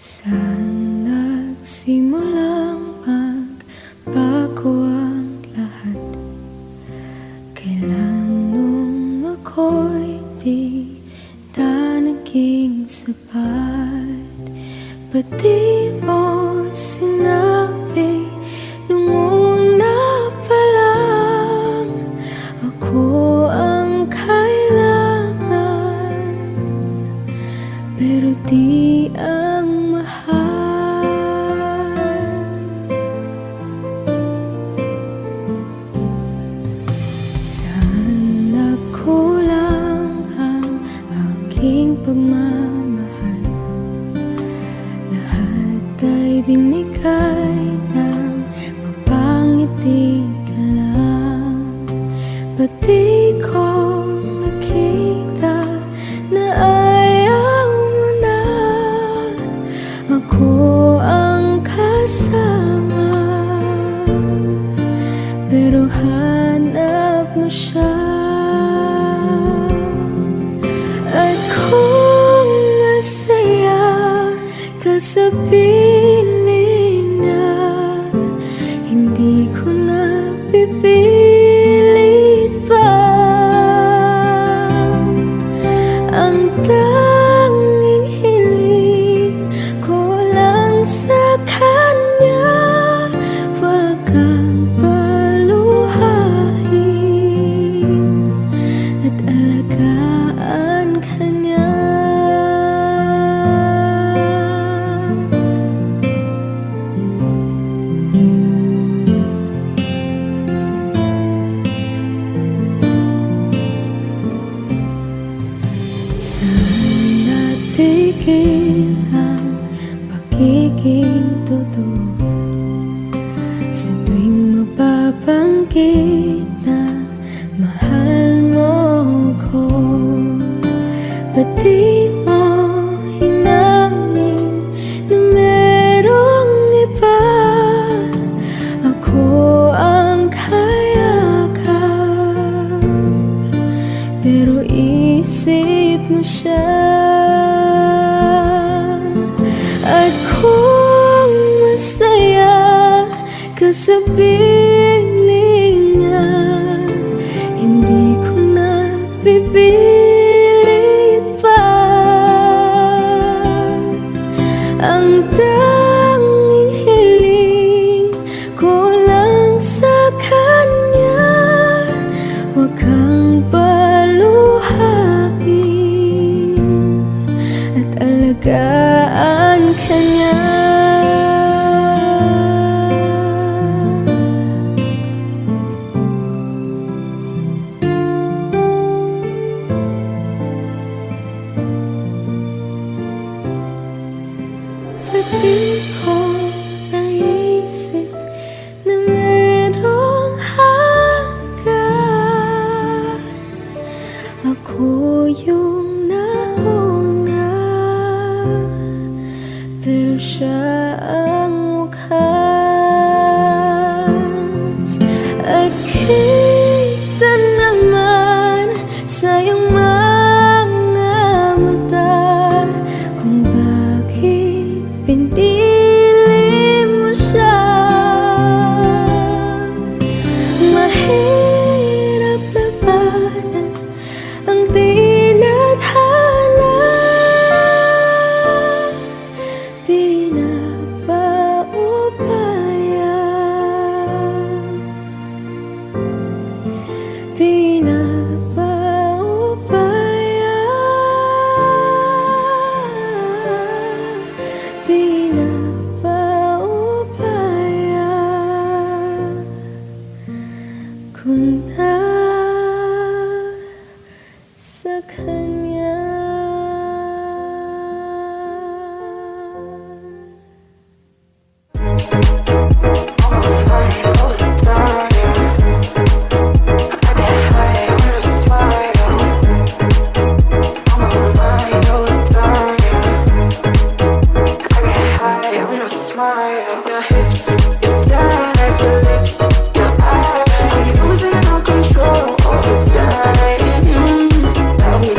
Saan nagsimulang magbago ang lahat? Kailan nung ako'y di na naging sapat? Ba't di mo sinabi nung una pa lang ako ang kailangan, pero di ang saan nakulang ang aking pagmamahal? Lahat ay binigay ng mapangiti ka lang. Ba't di ko nakita na ayaw mo na ako ang kasama, pero hanap mo siya? At kung masaya ka sa piling niya, hindi ko na pipilit pa. Ang tanging hiling ko lang sa kanya, wag kang paluhain at alagaan ka niya. Saan natigil ang pagiging totoo? Sa tuwing mapapanggit na mahal mo ko, ba't di mo hinamin na merong iba? Ako ang kayakap, pero isip mo siya. At kung masaya ka sa piling niya, hindi ko na pipilit pa. Ang tanging hiling ko lang sa kanya, wag kang paluhain at alagaan ka niya. Ba't di ko naisip na merong hanggan? Ako yung nauna, pero siya ang wakas. At kita naman sa iyong mga mata kung bakit pinili mo siya. Mahirap labanan ang tinadhana, pinapaubaya, pinapaubaya, pinapaubaya ko na sa kanya. Your hips, your thighs, your lips, your eyes, losing all control all the time. Got me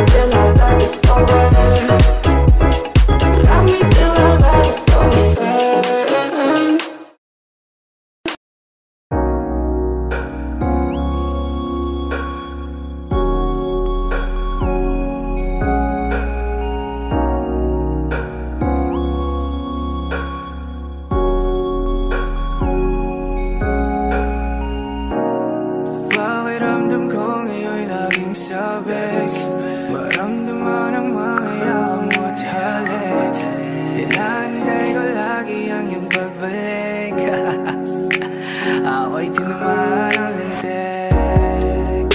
naman ang lintik.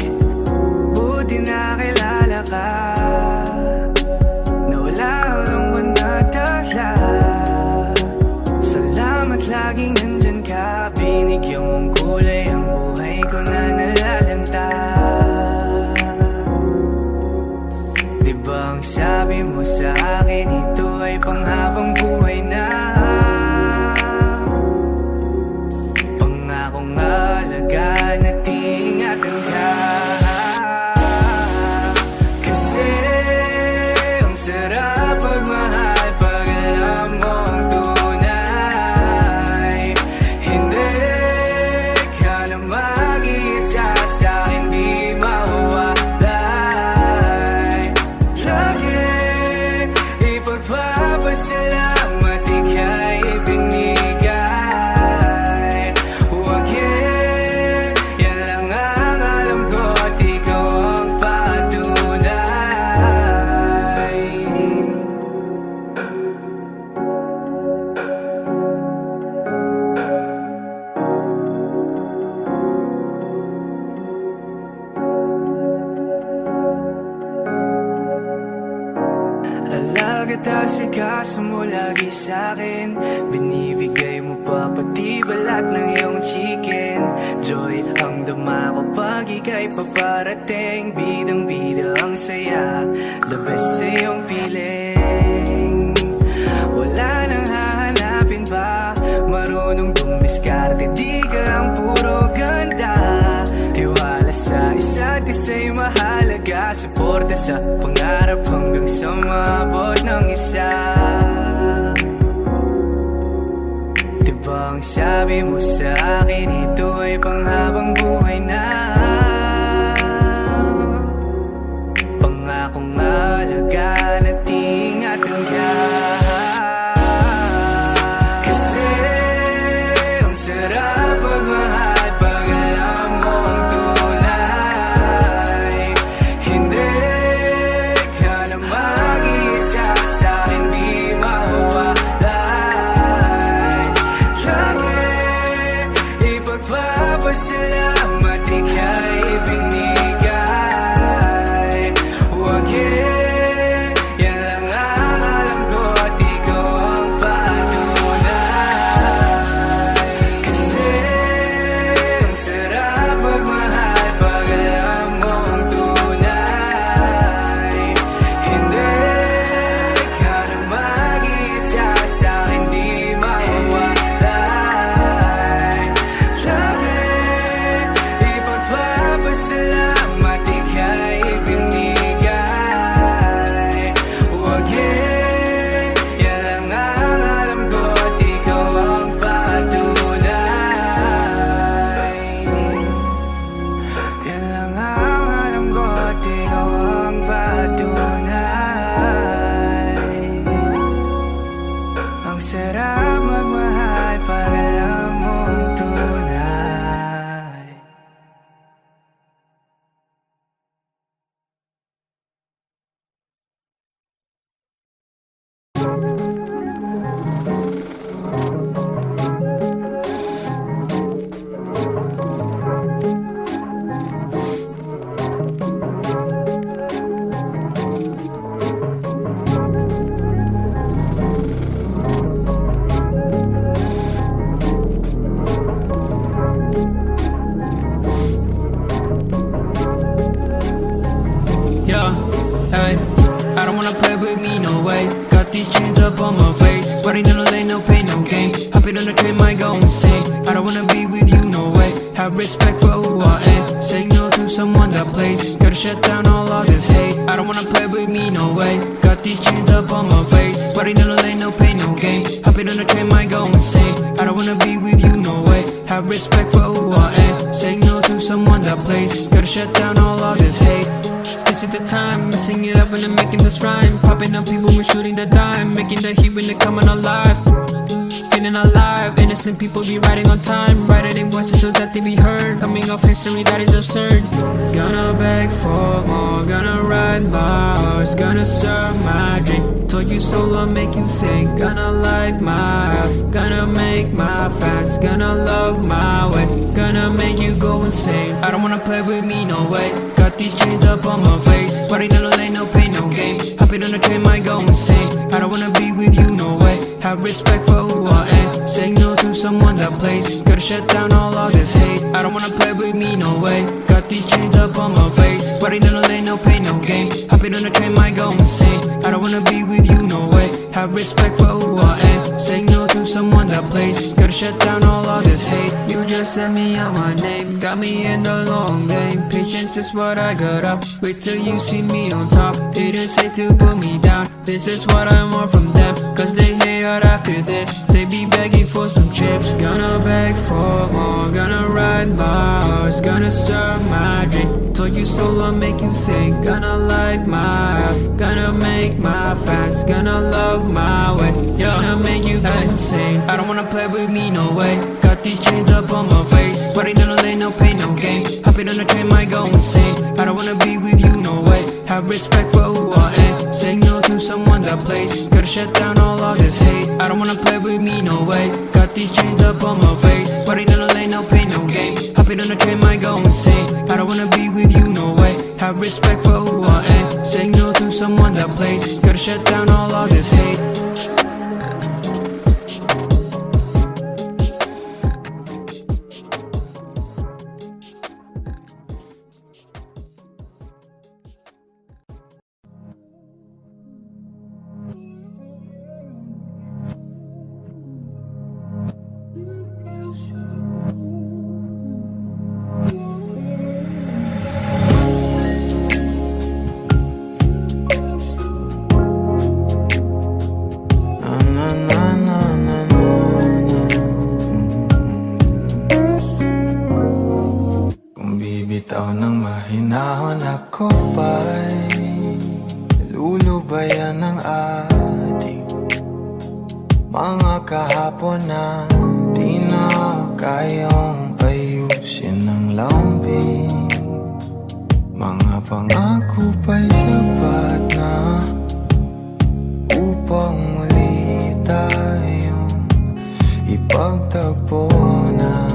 Buti nakilala ka, nawala ang lungkot na dala. Salamat laging nandyan ka, binigyan mong kulay ang buhay ko na nalalanta. Diba ang sabi mo sa akin, ito ay panghabang buhay na. Pangakong alagaan at ingatan ka. Kasi ang sarap magmahal pag alam mong tunay. Hindi ka na mag-iisa sa'kin, di mawawalay. Lagi ipagpapasalamat ika'y binigay. Huwag yan lang ang alam ko at ikaw ang patunay. Alagad asikaso mo lagi sa'kin, binibigay mo pa pati balat ng iyong chicken. Joy ang dama ko pag ika'y paparating, bidang-bida ang saya, the best sa iyong piling. Wala nang hahanapin pa, marunong dumiskarte, di ka lang puro ganda. Tiwala sa isa't isa'y mahalaga, suporta sa pangarap hanggang sa maabot ng isa. Diba ang sabi mo sa akin, ito ay panghabang buhay na. Pangakong alagaan at ingatan ka. Kasi ang sarap magmahal pag alam mong tunay. Hindi ka na mag-iisa sa'kin, di mawawalay. Lagi ipagpapasalamat ika'y binigay. Huwag yan lang ang alam ko at ikaw ang patunay. Kasi ang sarap magmahal pag alam mong tunay. Hindi ka na mag-iisa sa'kin, di mawawalay. Lagi ipagpapasalamat ika'y binigay. Huwag yan lang ang alam ko at ikaw ang patunay. Yan lang ang alam ko at ikaw ang patunay. Ang sarap magmahal pag alam mong tunay. Yeah, hey, I don't wanna play with me, no way. Got these chains up on my face, sweating in the lane, no pain, no gain. Hopping on the train, might go insane. I don't wanna be with you, no way. Have respect for who I am, saying no to someone that plays. Gotta shut down all of this hate. I don't wanna play with me, no way. Got these chains up on my face, sweating in the lane, no pain, no gain. Hopping on the train, might go insane. I don't wanna be with you, no way. Have respect for who I am, saying no to someone that plays. Gotta shut down all of this hate. This is the time, messing it up when I'm making this rhyme. Popping up people, we're shooting the dime, making the heat when they're coming alive. and alive. Innocent people be riding on time, writing in voices so that they be heard. Coming off history that is absurd. Gonna beg for more, gonna ride my horse, gonna serve my drink. Told you so, I'll make you think. Gonna light my up, gonna make my fans, gonna love my way, gonna make you go insane. I don't wanna play with me, no way. Got these chains up on my face, riding in the lane, no pain, no gain. Hopping on the train, might go insane. I don't wanna be with you, no way. Have respect for who I am, saying no to someone that plays. Gotta shut down all this hate. I don't wanna play with me, no way. Got these chains up on my face, riding in the lane, no pain, no gain. Hopping on the train, might go insane. I don't wanna be with you, no way. Have respect for who I am, saying no to someone that plays. Gotta shut down all this hate. You just sent me out my name, got me in the long game. Patience is what I got up, wait till you see me on top. Haters hate to put me down, this is what I want from them. Cause they hate out after this, they be begging for some chips. Gonna beg for more, gonna ride my horse, gonna serve my drink. Told you so, I'll make you think. Gonna light my up, gonna make my fans, gonna love my way, yeah. Gonna make you go insane. I don't wanna play with me, no way. Got these chains up on my face, riding in the lane, no pain, no gain. Hopping on the train, might go insane. I don't wanna be with you, no way. Have respect for who I am, saying no to someone that plays. Gotta shut down all this hate. I don't wanna play with me, no way. Got these chains up on my face, riding in the lane, no pain, no gain. Hopping on the train, might go insane. I don't wanna be with you, no way. Have respect for who I am, saying no to someone that plays. Gotta shut down all this hate. Bitaw ng mahinahon ako ba'y lulubayan ng ating mga kahapon na di na kayang ayusin ng lambing. Mga pangako pa'y sapat na upang muli tayong ipagtagpo na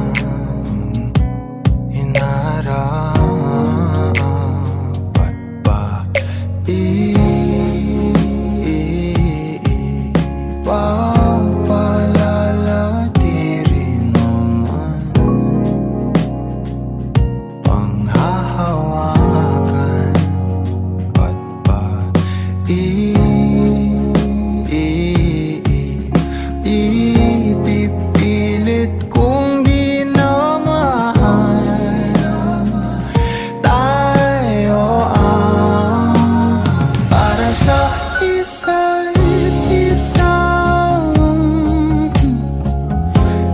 dapat ba ipapalala di rin naman panghahawakan? Ba't ba ipipilit kung di na mahal tayo ang para sa isa't isa?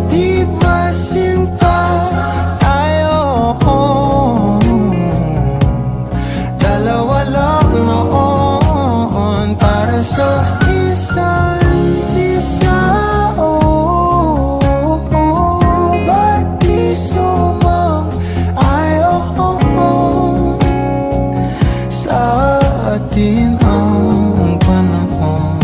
Di ba sinta tayo? Dalawa lang noon para sa isa't isa. Ba't di sumang-ayon sa atin ang panahon?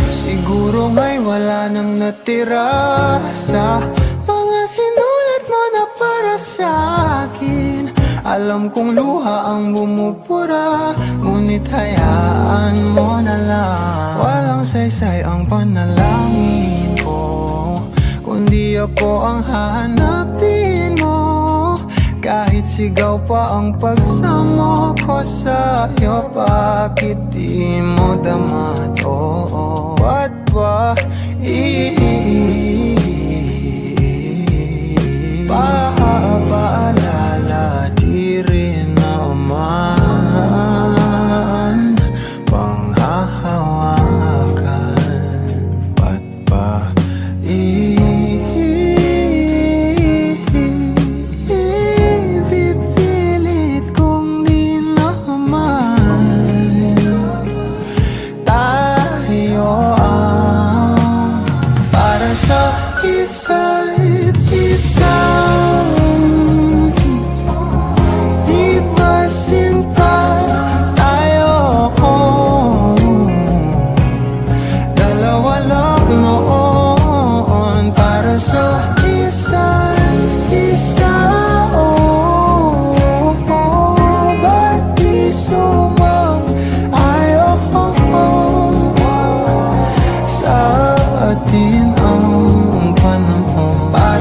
Siguro nga'y wala nang natira sa mga sinulat mo na para sa akin. Alam kong luha ang bumubura, ngunit hayaan mo na lang. Walang saysay ang panalangin ko, kundi ako ang hahanapin mo. Kahit sigaw pa ang pagsamo ko sa'yo, bakit di mo dama to? Ba't ba ipapaalala di rin naman panghahawakan?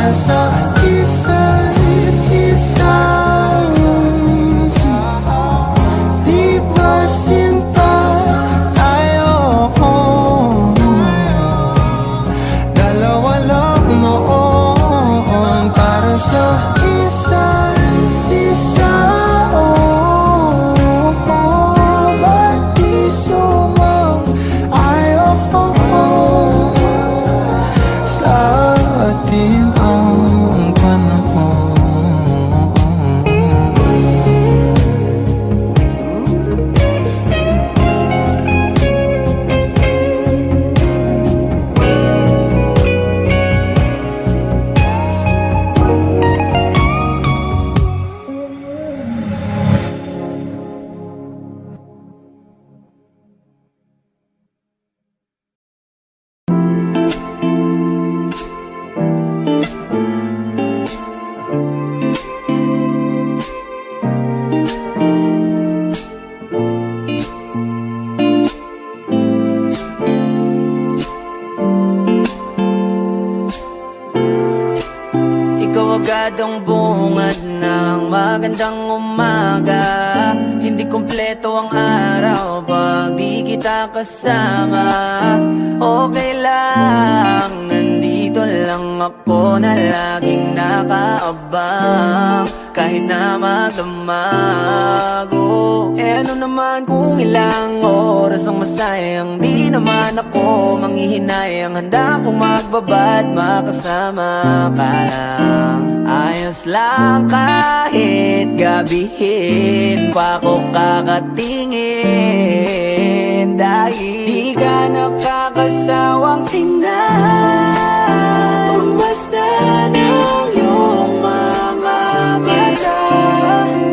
para sa isa't isa. Di ba sinta tayo? Dalawa lang noon para sa isa't isa. Ba't di sumang-ayon sa atin ang panahon? Ikaw agad ang bungad ng magandang umaga. Hindi kumpleto ang araw pag di kita kasama. Okay lang, nandito lang ako na laging nakaabang. Kahit na magdamago, ano naman kung ilang oras ang masayang. Di naman ako manghihinayang, handa kong magbabad makasama ka lang. Ayos lang kahit gabihin pa ko kakatingin. Dahil di ka nakakasawang tingnan, basta ng iyong mga mata.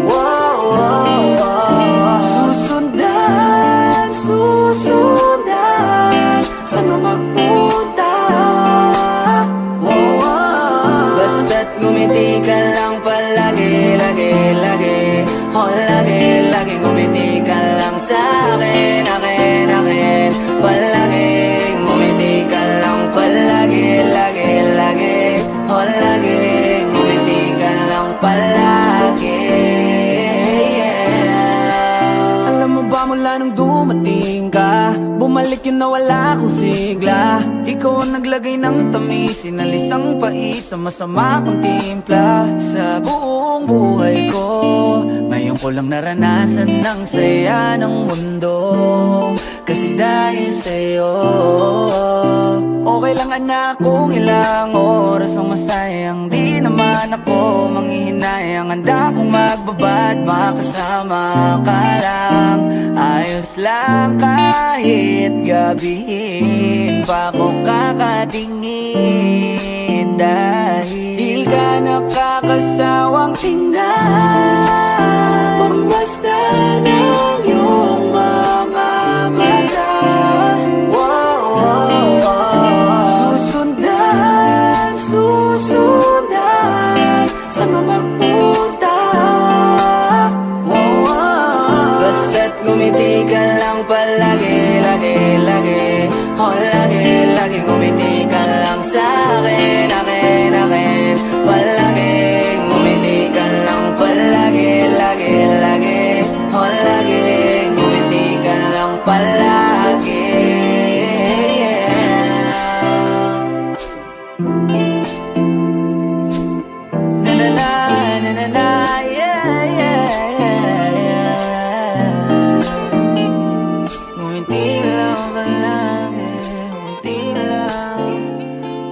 Wow, wow, wow. Susundan, susundan, saan mo magpunta? Wow, wow. Basta't ngumiti ka lang palagi, lagi, lagi. Oh, lagi, lagi ngumiti ka lang sa'kin, akin, akin. Palagi, ngumiti ka lang palagi, lagi, lagi. Oh, lagi, ngumiti ka lang palagi, yeah. Alam mo ba mula nung dumating ka, bumalik yun na wala akong sigla. Ikaw ang naglagay ng tamis, sinalis ang pait sa masama kong timpla. Sa buong buhay ko, ngayon ko lang naranasan ng saya ng mundo. Kasi dahil sa'yo, okay lang anak kung ilang oras ang masayang. Di naman ako manghihinayang, handa kong magbabad makasama ka lang. Ayos lang kahit gabihin pa ko kakatingin. Dahil di ka nakakasawang tingnan, basta ng iyong mga mata. Wow, wow, wow. Susundan, susundan, saan mo magpunta? Wow, wow. Basta't ngumiti ka lang palagi, lagi, lagi. Oh, lagi, lagi ngumiti ka lang sa'kin, akin, akin. Palagi, ngumiti ka lang palagi, lagi, lagi. Oh, lagi, ngumiti ka lang palagi, yeah. Na na na, na na na, yeah, yeah, yeah, yeah. Ngumiti lang palagi, ngumiti lang,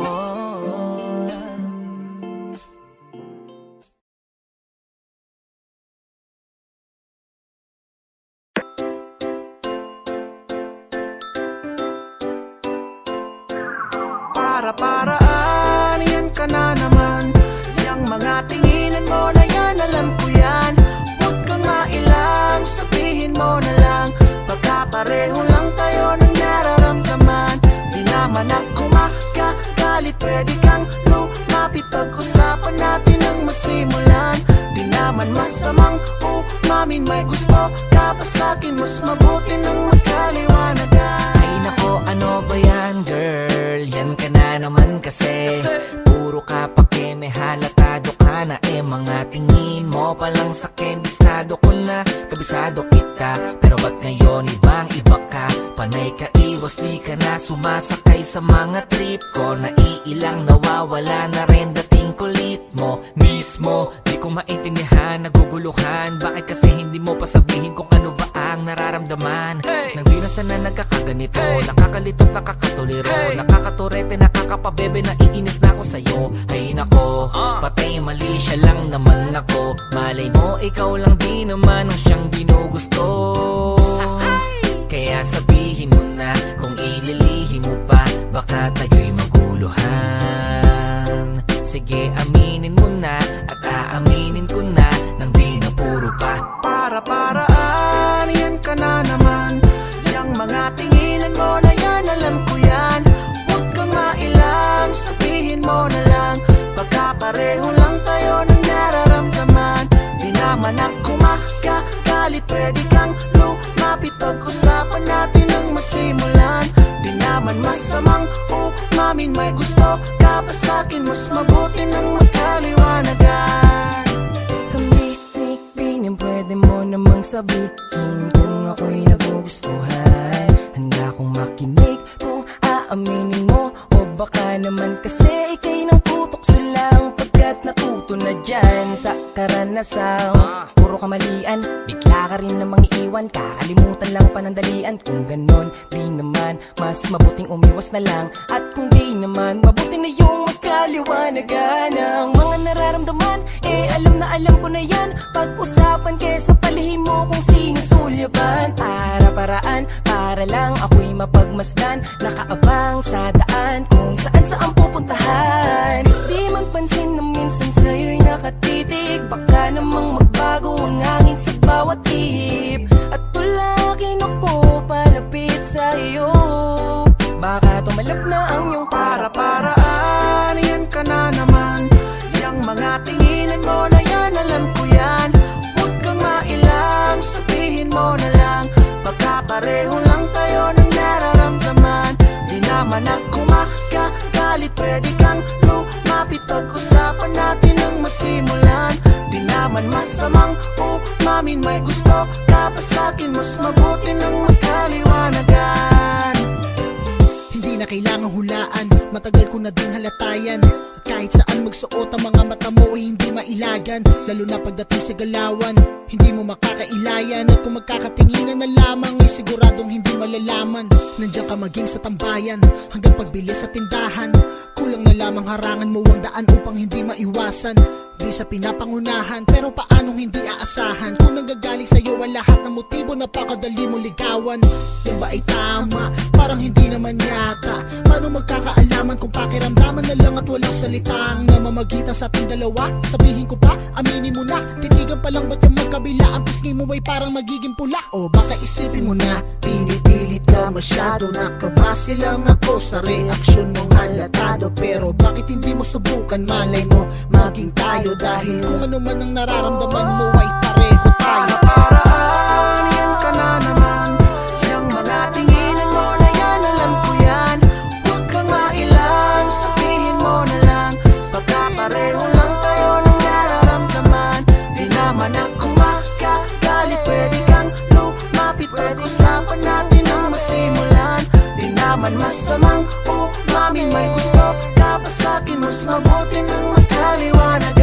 oh. Para-paraan, yan ka na naman. Yang mga tinginan mo na yan, alam ko yan. Huwag kang mailang, sabihin mo na lang. Baka pareho lang tayo ng nararamdaman. Di naman ako makagalit, pwede kang lumapit. Pag-usapan natin ang masimulan. Di naman masamang umamin, may gusto ka pa sa'kin. Mas mabuti nang magkaliwanagan. Ay nako, ano ba yan girl? Yan ka na naman kasi puro ka pake may halatado ka na. Mga tingin mo palang sa akin, bisado ko na, kabisado kita. Pero ba't ngayon ibang iba ka? Panay ka iwas, di ka na sumasakay sa mga trip ko. Naiilang nawawala na rin dating kulit mo mismo. Di ko maintindihan, naguguluhan. Bakit kasi hindi mo pa sabihin kung ano ba ang nararamdaman? Nang binasan na nagkakaganito, nakakalitot, nakakatuliro, nakakaturete, nakakapabebe, naiinis na ako sa'yo. Ay nako, patay mali, siya lang naman ako. Malay mo, ikaw lang di naman ang siyang ginugusto. Kaya sabihin mo na, kung ililihim mo pa, baka tayo'y maguluhan. Sige, aminin mo na, at aaminin ko na, nang di na puro pa. Para-paraan, yan ka na naman. Yang mga tinginan mo na yan, alam ko yan. Huwag kang mailang, sabihin mo na lang. Baka pareho lang tayo ng nararamdaman. Di naman ako makagalit, pwede kang lumapit. Pag-usapan natin ang masimulan. Di naman masamang umamin, may gusto ka pa sa'kin. Mas mabuti nang magkaliwanagan. Kami pwede mo namang sabihin kung ako'y nagugustuhan. Handa akong makinig kung aaminin mo. O baka naman kasi ikay ng tutokso lang, pagkat natuto na dyan sa karanasang puro kamalian. Bigla ka rin namang iiwan, kakalimutan lang panandalian. Kung ganon, di naman mas mabuting umiwas na lang. At kung di naman, mabuti na yung magkaliwanagan. Ang mga nararamdaman, alam na alam ko na yan. Pag-usapan kesa palihim mo kung sinusulyaban. Para-paraan, para lang ako'y mapagmasdan. Nakaabang sa daan kung saan pupuntahan. Di man pansin na minsan sa'yo'y nakatitig. Baka namang magbago ang hangin sa bawat ihip. At tulakin ako palapit sa'yo. Baka tumalab na ang iyong para-paraan. Yan ka na naman. Yang mga tinginan mo na yan, alam ko yan. Huwag kang mailang, sabihin mo na lang. Baka pareho lang tayo ng nararamdaman. Di naman ako makagalit, pwede kang lumapit. Pag-usapan natin ang masimulan. Di naman masamang umamin, may gusto ka pa sa'kin. Mas mabuti nang magkaliwanagan. Hindi na kailangang hulaan, matagal ko na ding halatayan. At kahit saan magsuot ang mga mata mo ay hindi mailagan. Lalo na pagdating sa galawan, hindi mo makakailayan. At kung magkakatinginan na lamang ay siguradong hindi malalaman. Nandiyan ka maging sa tambayan, hanggang pagbili sa tindahan. Kulang na lamang harangan mo ang daan upang hindi maiwasan. Di sa pinapangunahan, pero paanong hindi aasahan? Kung nanggagaling sa'yo ang lahat ng motibo, napakadali mo ligawan. Yan ba ay tama? Parang hindi naman yata. Paano magkakaalaman kung pakiramdaman na lang at walang salitang namamagitan sa ating dalawa? Sabihin ko pa, aminin mo na. Titigan pa lang ba't yung magkabila? Ang pisngi mo ay parang magiging pula. O baka isipin mo na, pinipilit ka masyado. Nakabase lang ako sa reaksyon mong halatado. Pero bakit hindi mo subukan? Malay mo, maging tayo. Dahil kung ano man ang nararamdaman mo ay pareho tayo. Para-paraan, yan ka na naman. Yang mga tinginan mo na yan, alam ko yan. Huwag kang mailang, sabihin mo na lang. Baka pareho lang tayo ng nararamdaman. Di naman ako makagalit, pwede kang lumapit. Pag-usapan natin ang masimulan. Di naman masamang umamin, may gusto ka pa sa'kin. Mas mabuti nang magkaliwanagan.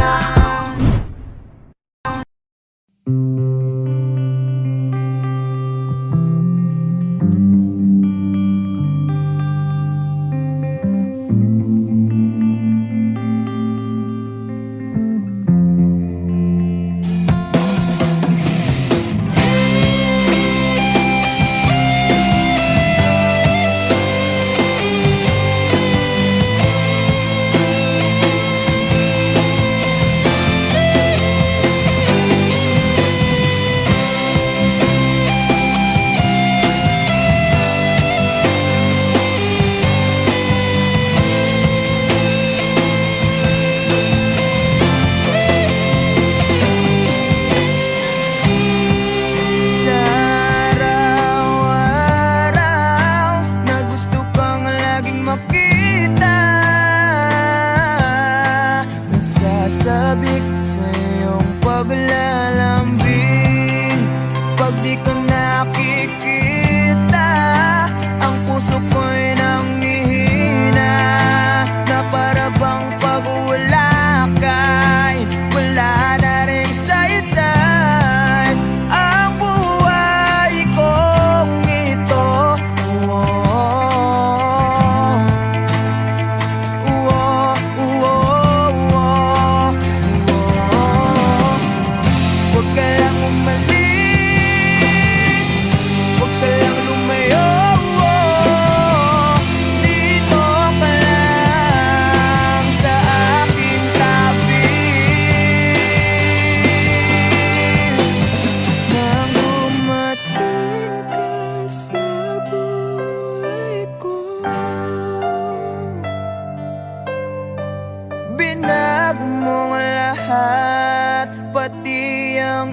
Binago mo ang lahat, pati ang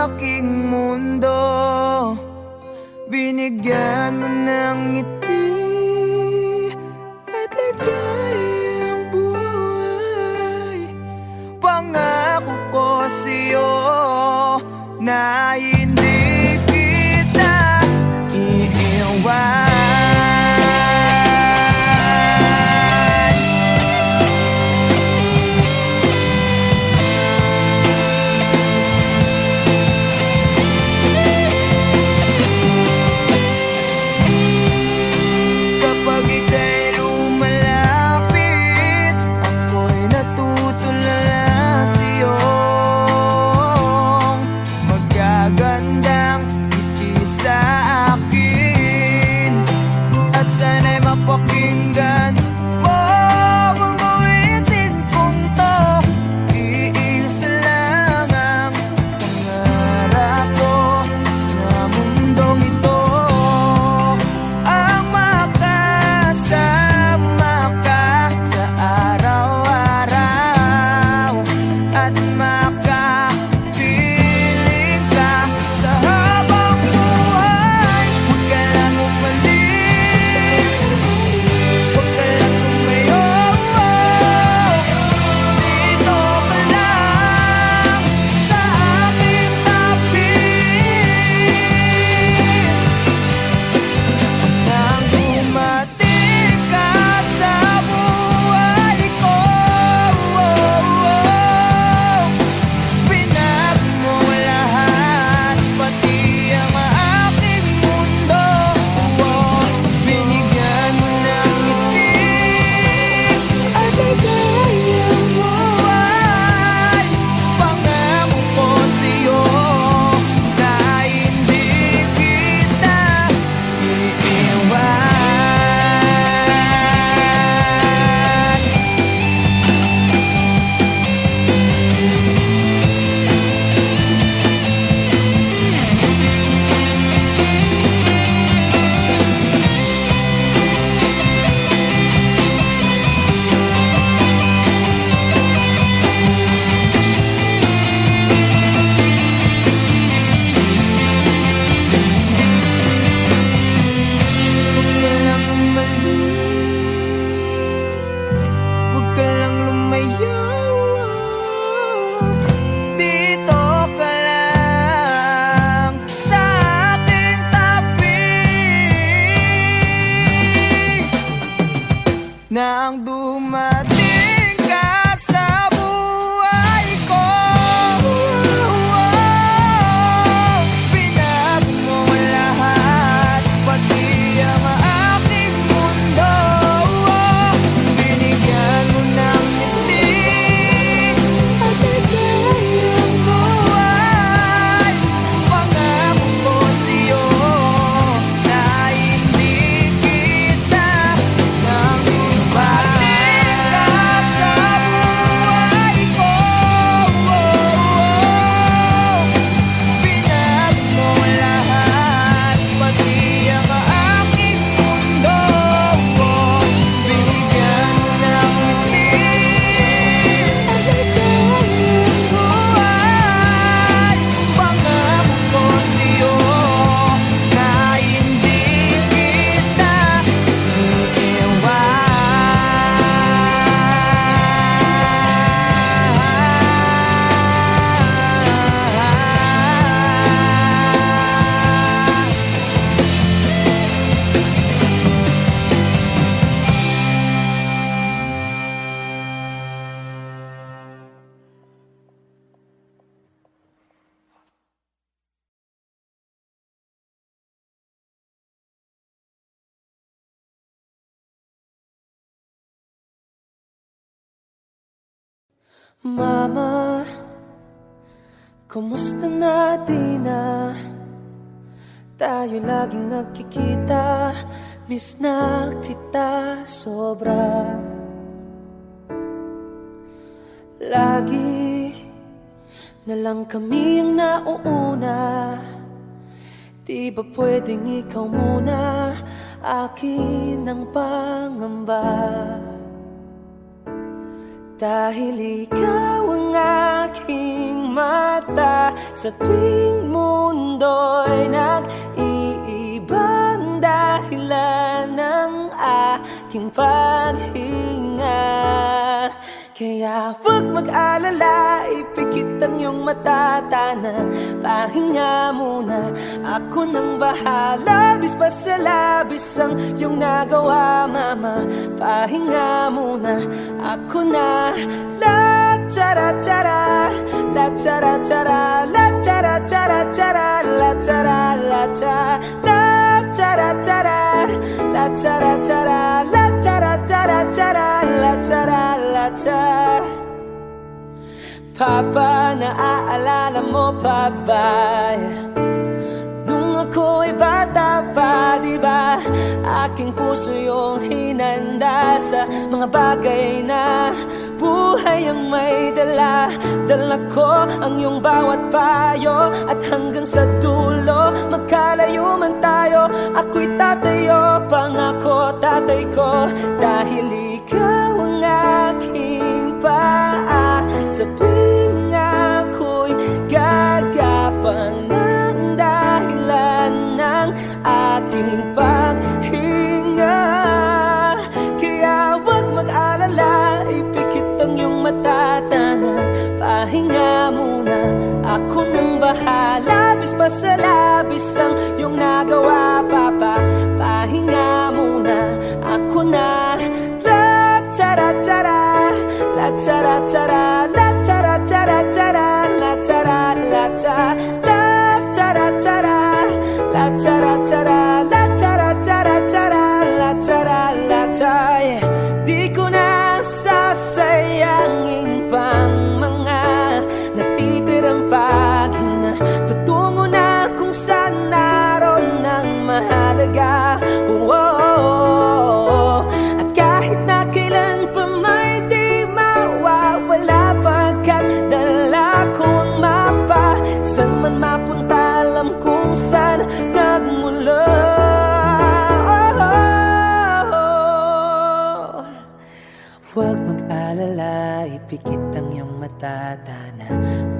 aking mundo. Binigyan mo ng ngiti at ligayang buhay. Pangako ko sa'yo na hindi kita iiwan. Pakinggan mo ang awitin kong to. Iisa lang ang pangarap ko sa mundong ito, ang makasama ka sa araw-araw at makapiling ka sa habang buhay. Huwag ka lang umalis, huwag ka lang tumayo, dito ka lang sa aking tabi. Nang dumating ka sa buhay ko, binago mo lahat, pati ang aking mundo. Binigyan mo ng ngiti at ligayang buhay. Pangako ko sa'yo na hindi kita iiwan. Huwag ka lang umalis, huwag ka lang lumayo, dito ka lang sa aking tabi. Nang dumating ka sa buhay ko, binago mo lahat, pati ang aking mundo. Binigyan mo ng ngiti at ligayang buhay. Pangako ko sa'yo na hindi kita nang dumating ka sa buhay ko. Binago mo lahat, pati ang aking mundo. Binigyan mo ng ngiti at ligayang buhay. Pangako ko sa'yo na hindi kita iiwan. Mama, kumusta na di na tayo laging nagkikita? Miss na kita sobra. Lagi na lang kami ang nauuna. Di ba pwedeng ikaw muna? Akin ang pangamba. Dahil ikaw ang aking mata, sa tuwing mundo'y nag-iibang dahilan ng aking paghinga. Kaya huwag mag-alala, ipikit ang iyong mata, tana, pahinga muna. Ako nang bahala, bis pa sa labis ang iyong nagawa, mama. Pahinga muna, ako na. La tara tara, la tara tara, la tara tara tara, la tara la ta, la tara tara, la tara tara, la tara tara tara, la tara la ta. Papa, naaalala mo pa ba? Nung ako'y bata pa, diba? Aking puso yung hinanda sa mga bagay na buhay ang may dala. Dala ko ang iyong bawat payo, at hanggang sa dulo, magkalayo man tayo, ako'y tatayo, pangako tatay ko. Dahil ikaw ang aking paa, sa tuwing ako'y gagapang ng dahilan ng aking paghinga. Kaya huwag mag-alala, ipikit ang iyong mata, tana, pahinga muna. Ako nang bahala, bis pa sa labis ang iyong nagawa, papa. Pahinga muna, ako na. La tara tara, la tara tara, la tara tara tara, la tara la ta, la tara tara, la tara tara, la tara tara tara, la tara la ta. Di ko na sasayangin pang mga natitirang paghinga. Tutungo na kung saan naroon ng mahalaga. At kahit na kailan pa may di mawawala, pagkat dala ko ang mapa. San man mapunta, alam kung saan nagmula. Huwag mag-alala, ipikit ang iyong mata, tana,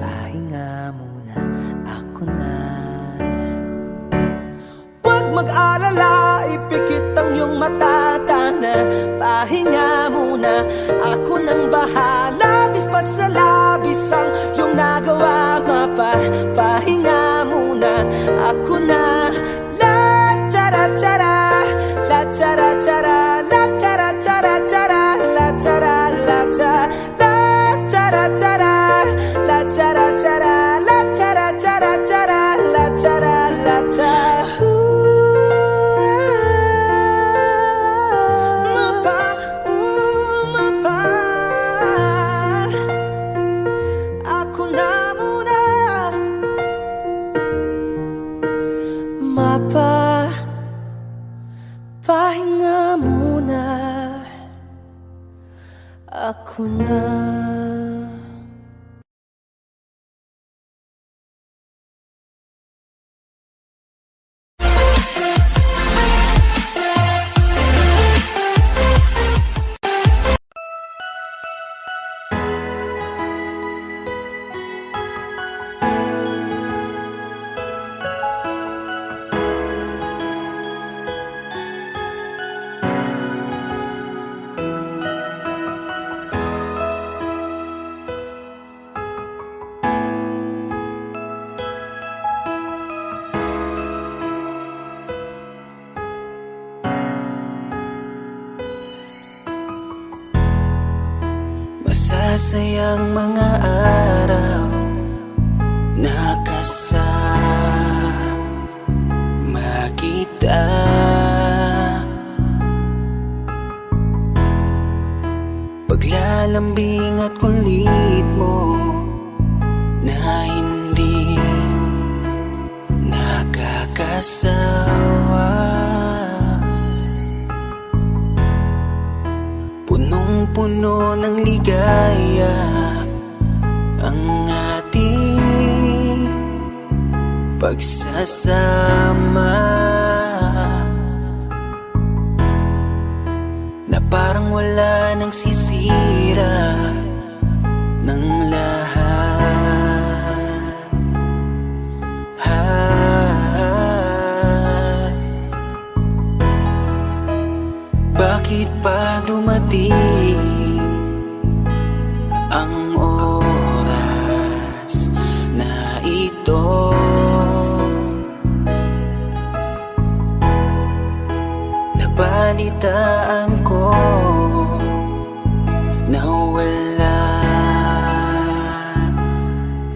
pahinga muna, ako na. Huwag mag-alala, ipikit ang iyong mata, tana, pahinga muna. Ako nang bahala, bis pa sa labis ang iyong nagawa, mapa. Pahinga muna, ako na. La tara tara, la tara tara, la tara tara tara, la tara la ta, la tara tara, la tara tara, la tara tara tara, la tara la ta. Mapa, pahinga muna, ako na. Masasayang mga araw na kasama kita. Paglalambing at kulit mo na hindi nakakasawa. Punong-puno ng ligaya ang ating pagsasama, na parang wala nang sisira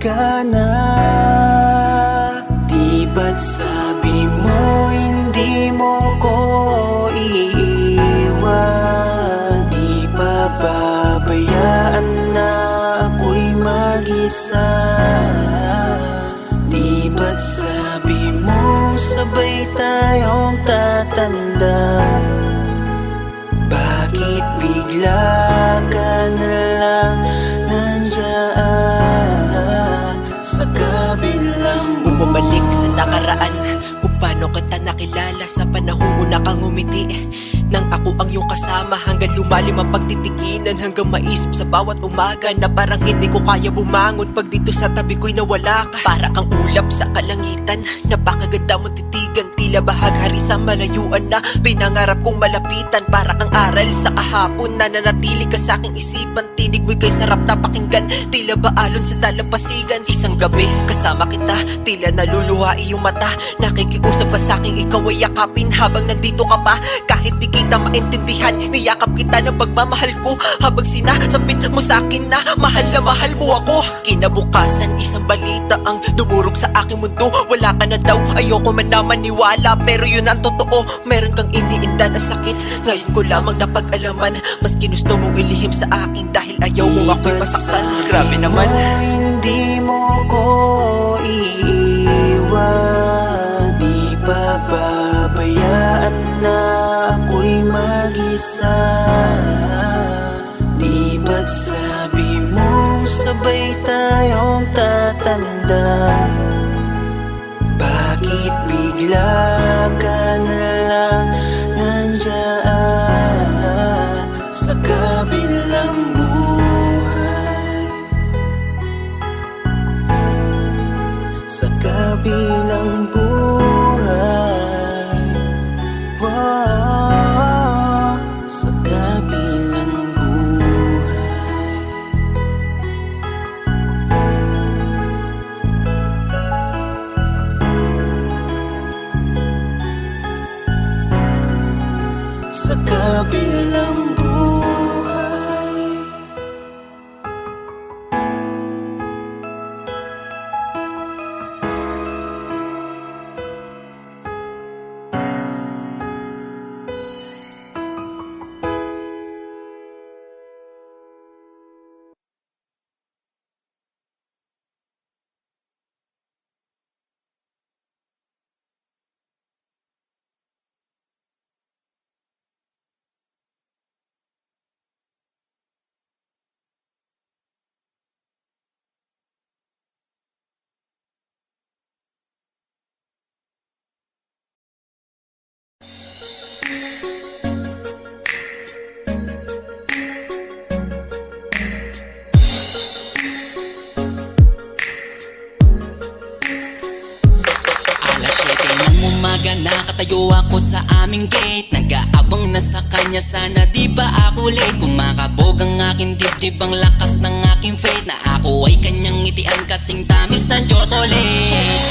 ka na. Di ba't sabi mo hindi mo ko iiwan? Di pa babayaan na ako'y mag-isa? Di ba't sabi mo sabay tayong tatanda? Bakit bigla ka na lang nandyan sa kabilang buhay? Bumalik sa nakaraan kung paano kita nakilala sa panahong una kang umiti. Nang ako ang iyong kasama hanggang lumalim ang pagtitiginan, hanggang maisip sa bawat umaga na parang hindi ko kaya bumangon pag dito sa tabi ko'y nawala ka. Para kang ulap sa kalangitan, napakaganda mong titigan, tila bahaghari sa malayuan na pinangarap kong malapitan. Para kang aral sa kahapon na nanatili ka sa aking isipan, tinig mo'y kay sarap na pakinggan, tila ba alon sa dalampasigan. Isang gabi kasama kita, tila naluluha iyong mata, nakikiusap ka sa aking ikaw ay yakapin habang nandito ka pa. Kahit di kita maintindihan, niyakap kita ng pagmamahal ko habang sinasabit mo sa akin na mahal mo ako. Kinabukasan isang balita ang dumurog sa aking mundo, wala ka na daw, ayoko man na maniwala, pero yun ang totoo. Meron kang iniinda na sakit, ngayon ko lamang napag-alaman. Mas ginusto mong ilihim sa akin dahil ayaw mo ako'y masaktan. Grabe naman. Hindi mo ko iiwan, di pa babayaan na ako'y mag-isa. Di ba't sabi mo sabay tayong tatanda? Bakit bigla ka na lang nandyan sa kabilang buhay? Sa kabilang buhay, wow, sa kabilang buhay. Sa kabilang buhay. Nakatayo ako sa aming gate, nag-aabang na sa kanya, sana di ba ako late? Kumakabog ang aking dibdib, ang lakas ng aking faith, na ako ay kanyang ngitian kasing tamis ng chocolate.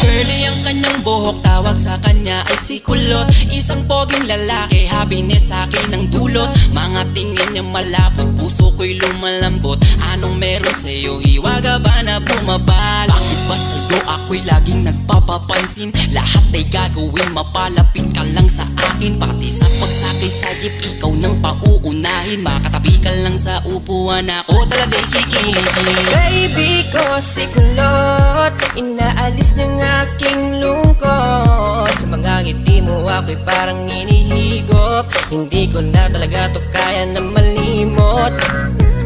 Curly ang kanyang buhok, tawag sa kanya ay si Kulot. Isang poging lalaki, happiness sa akin ang dulot. Mga tingin niya malapot, puso ko'y lumalambot. Anong meron sa'yo, hiwaga ba na bumabal? Bakit ba sa'yo ako'y laging nagpapapansin? Lahat ay gagawin, mapalapit ka lang sa akin. Pati sa pagsakay sa jeep, ikaw nang pauunahin. Makatabi ka lang sa upuan, ako talaga'y kikihin. Baby ko si Kulot, inaalis ng aking lungkot. Sa mga ngiti mo ako'y parang inihigop, hindi ko na talaga to kaya na malimot.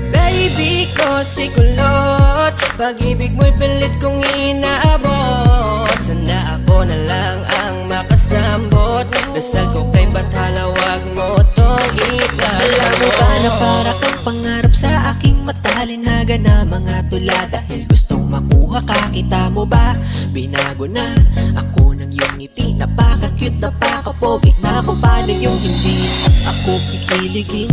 Baby ko si Kulot, pag-ibig mo'y pilit kong inaabot. Sana ako na lang ang makasambot, dasal ko kay Bathala, wag mo tong ikalabot. Alam mo ba na para kang pangarap sa aking matalinhaga na mga tula? Dahil gustong makuha ka, kita mo ba? Binago na ako ng iyong ngiti, napaka-cute, napaka-pogi, na kung paano yung hindi ako kikiligin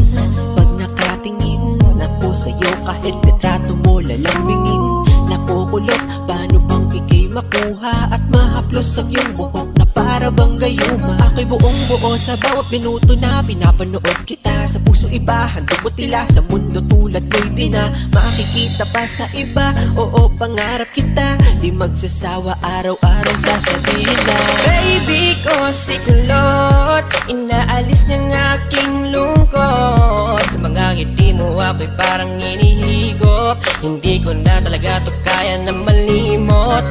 pag nakatingin ako sa'yo. Kahit litrato mo lalambingin, nakukulot, paano bang ikay makuha at mahaplos ang iyong buhok na para bang gayuma. Ako'y buong buo sa bawat minuto na pinapanood kita. Sa puso iba, handog mo tila. Sa mundo tulad mo'y di na makikita pa sa iba. Oo, pangarap kita, di magsasawa araw-araw sasabihin na baby ko si kulot, inaalis niyang aking lungkot. Sa mga ngiti mo ako'y parang inihigop. Hindi ko na talaga to kaya na malimot.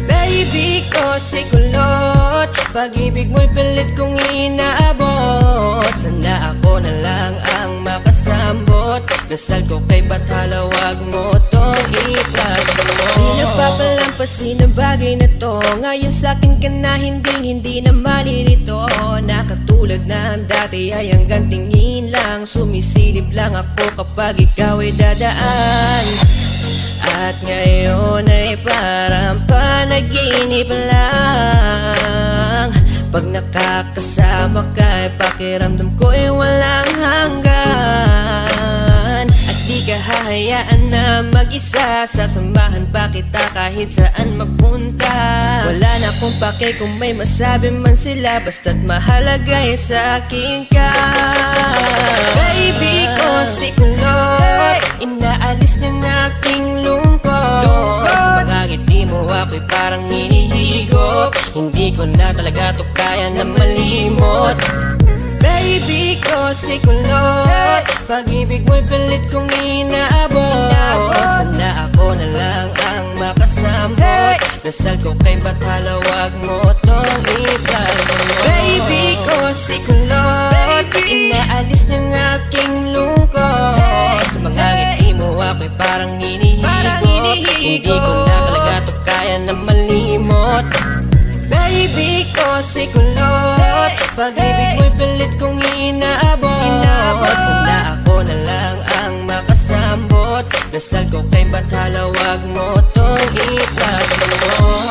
Baby ko si kulot, pag-ibig mo'y pilit kong inaabot. Sana ako na lang ang makasambot. Dasal ko kay Bathala, wag mo tong ipagdamot. Di napapalampasin ang bagay na to. Ngayon sa'kin ka na hindi na malilito. Na katulad ng dati ay hanggang tingin lang. Sumisilip lang ako kapag ikaw ay dadaan. At ngayon ay parang panaginip lang. Pag nakakasama ka ay pakiramdam ko ay walang hanggan. At di ka hahayaan na mag-isa, sasamahan pa kita kahit saan magpunta. Wala na akong pake kung may masabi man sila, basta't mahalaga ay sa akin ka. Baby ko si kulot, inaalis na ng aking lungkot. Sa mga ngiti mo ako'y parang hinihigop. Hindi ko na talaga to kaya na malimot. Baby ko si kulot, pag-ibig mo'y pilit kong inaabot. Sana ako na lang ang makasambot. Dasal ko kay Bathala, wag mo tong ipagdamot. Baby ko si kulot, inaalis ng aking lungkot. Sa mga ngiti mo ako'y parang hinihigop. Hindi ko na talaga to kaya na malimot. Baby ko si kulot, pag-ibig mo'y pilit kong inaabot. Sana ako na lang ang makasambot. Dasal ko kay Bathala, wag mo tong ipagdamot.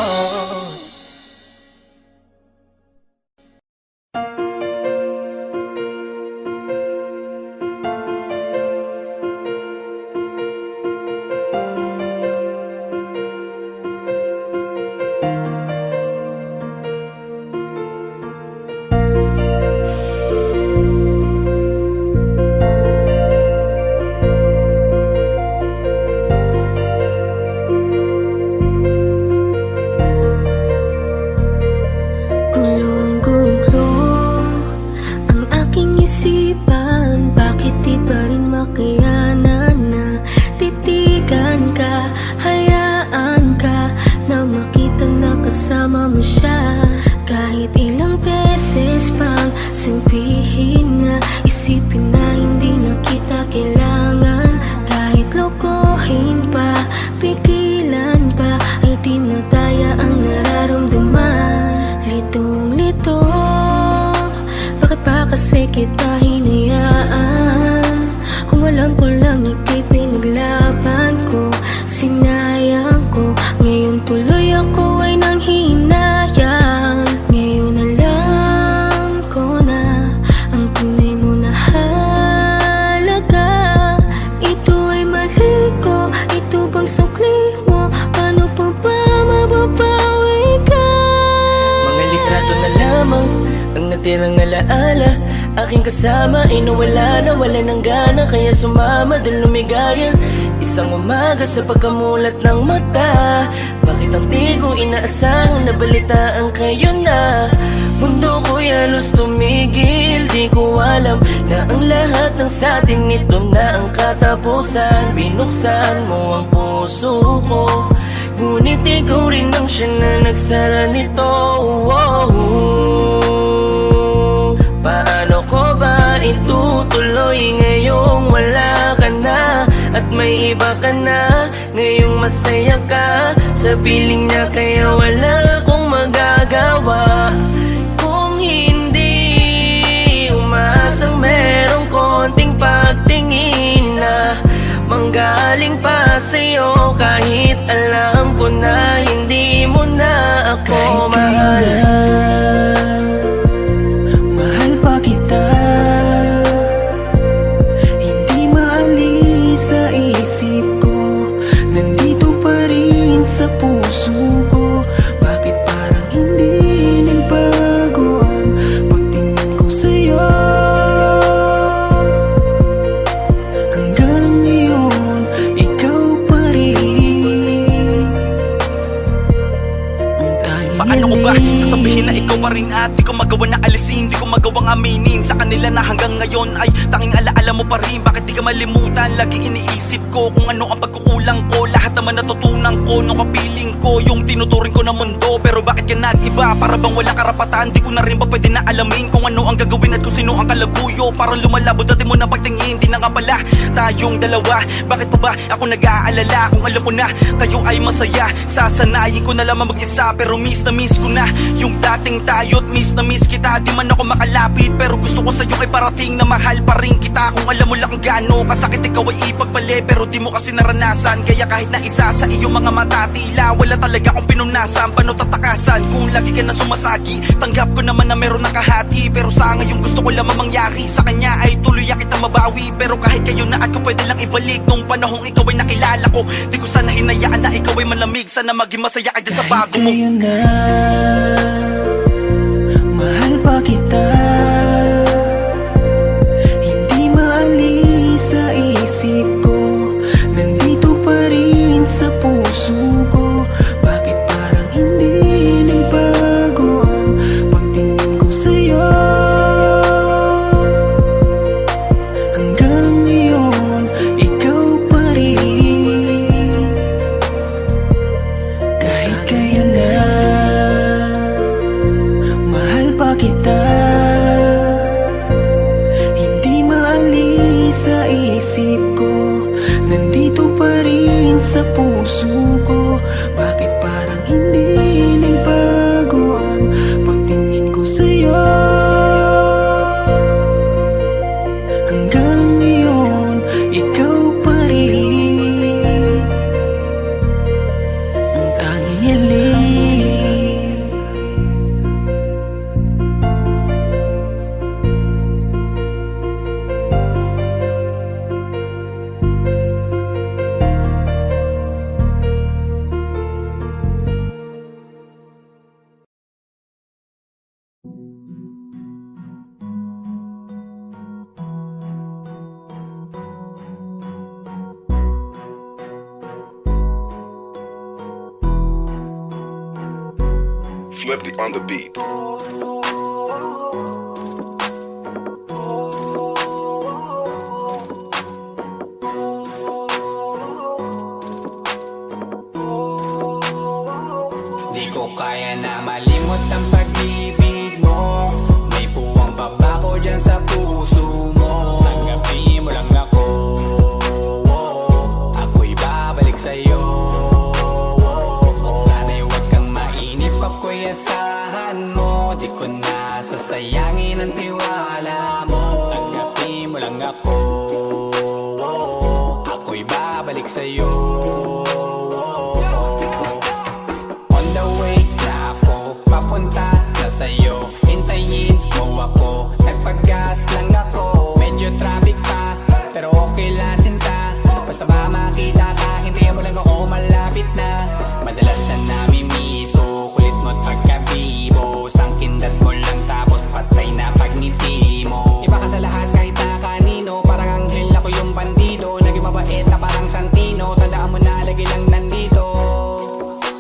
Tirang alaala, aking kasama ay nawala ng gana. Kaya sumama dun lumigaya. Isang umaga sa pagkamulat ng mata, bakit ang di ko inaasahang nabalitaan kayo na? Mundo ko'y halos tumigil, di ko alam na ang lahat ng satin ito na ang katapusan. Binuksan mo ang puso ko, ngunit ikaw rin ang siya na nagsara nito. Paano ko ba itutuloy ngayong wala ka na? At may iba ka na, ngayong masaya ka sa piling niya, kaya wala akong magagawa. Kung hindi umasang merong konting pagtingin na manggaling pa sa'yo, kahit alam ko na hindi mo na ako mahal. Mahal pa kita, hindi maalis sa isip ko, nandito pa rin sa puso ko. Bakit parang hindi nagbago? Sasabihin na ikaw pa rin at di ko magawa na alisin, di ko magawang aminin sa kanila na hanggang ngayon ay tanging alaala mo pa rin. Bakit di ka malimutan? Laging iniisip ko kung ano ang pagkukulang ko. Lahat naman natutunan ko nung kapiling ko yung tinuturing ko na mundo. Pero bakit ka nag-iba? Para bang wala karapatan? Di ko na rin ba pwede na alamin kung ano ang gagawin at kung sino ang kalaguyo? Parang lumalabo dati mo na pagtingin, di na nga pala tayong dalawa. Bakit pa ba ako nag-aalala kung alam mo na tayo ay masaya? Sasanayin ko na lamang mag-isa pero miss na miss ko na yung dating tayo't miss na miss kita. Di man ako makalapit pero gusto ko sa'yo ay parating na mahal pa rin kita. Kung alam mo lang kung gaano kasakit ikaw ay ipagpali pero di mo kasi naranasan. Kaya kahit na isa sa iyong mga mata tila wala talaga akong pinunasan. Paano tatakasan kung lagi ka na sumasagi? Tanggap ko naman na meron nakahati pero sa ngayon gusto ko lamang mangyari sa kanya ay tuluyan kita mabawi. Pero kahit kayo na at ko pwede lang ibalik nung panahong ikaw ay nakilala ko. Di ko sana hinayaan na ikaw ay malamig. Sana maging masaya ka dyan sa bago mo. Kahit na mahal pa kita, hindi maalis sa isip ko. Nandito pa rin sa puso ko. Bakit parang hindi nagbago ang pagtingin ko sa'yo? Hanggang ngayon, ikaw pa rin. Kahit kayo na mahal pa kita, hindi maalis sa isip ko. Nandito pa rin sa puso ko. Bakit parang hindi nagbago ang pagtingin ko sa'yo? Hanggang ngayon, ikaw pa rin ang tanging hiling. Flipped on the beat. Di ko kaya na malimot ang pag-ibig mo. May puwang pa ba ko dyan sa puso mo? Tanggapin mo lang ako, ako'y babalik sa'yo. Sana'y huwag kang mainip, ako'y asahan mo. Di ko na sasayangin ang tiwala mo. Tanggapin mo lang ako, ako'y babalik sa'yo. On the way na ako, papunta na sa'yo. Hintayin mo ako, nagpag-gas lang ako. Medyo traffic pa, pero okay lang sinta. Basta ba makita ka, hintayin mo lang ako, malapit na. Madalas na namimiso, kulit mo't pagkabibo. Sangkindat mo lang tapos patay na pagngiti mo. Iba ka sa lahat kahit na kanino, parang anghel ako yung bandido. Naging mabait na parang Santino, tandaan mo na lagi lang nandito.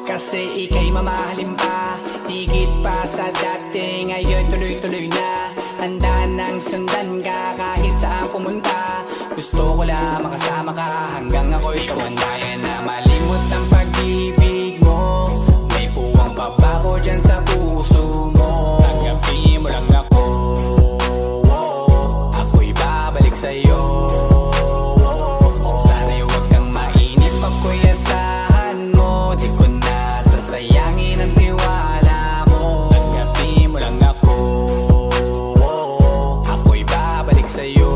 Kasi ika'y mamahalin pa, higit pa sa dati. Ngayon tuloy-tuloy na, handa nang sundan ka kahit saan pumunta. Gusto ko lang makasama ka hanggang ako'y tumanda na malimot ang pag-ibig mo. May puwang pa ba ko dyan sa puso mo? Tanggapin mo lang ako, ako'y babalik sa'yo. Sana'y huwag kang mainip, ako'y asahan mo. Di ko na sasayangin ang tiwala mo. Tanggapin mo lang ako, ako'y babalik sa'yo.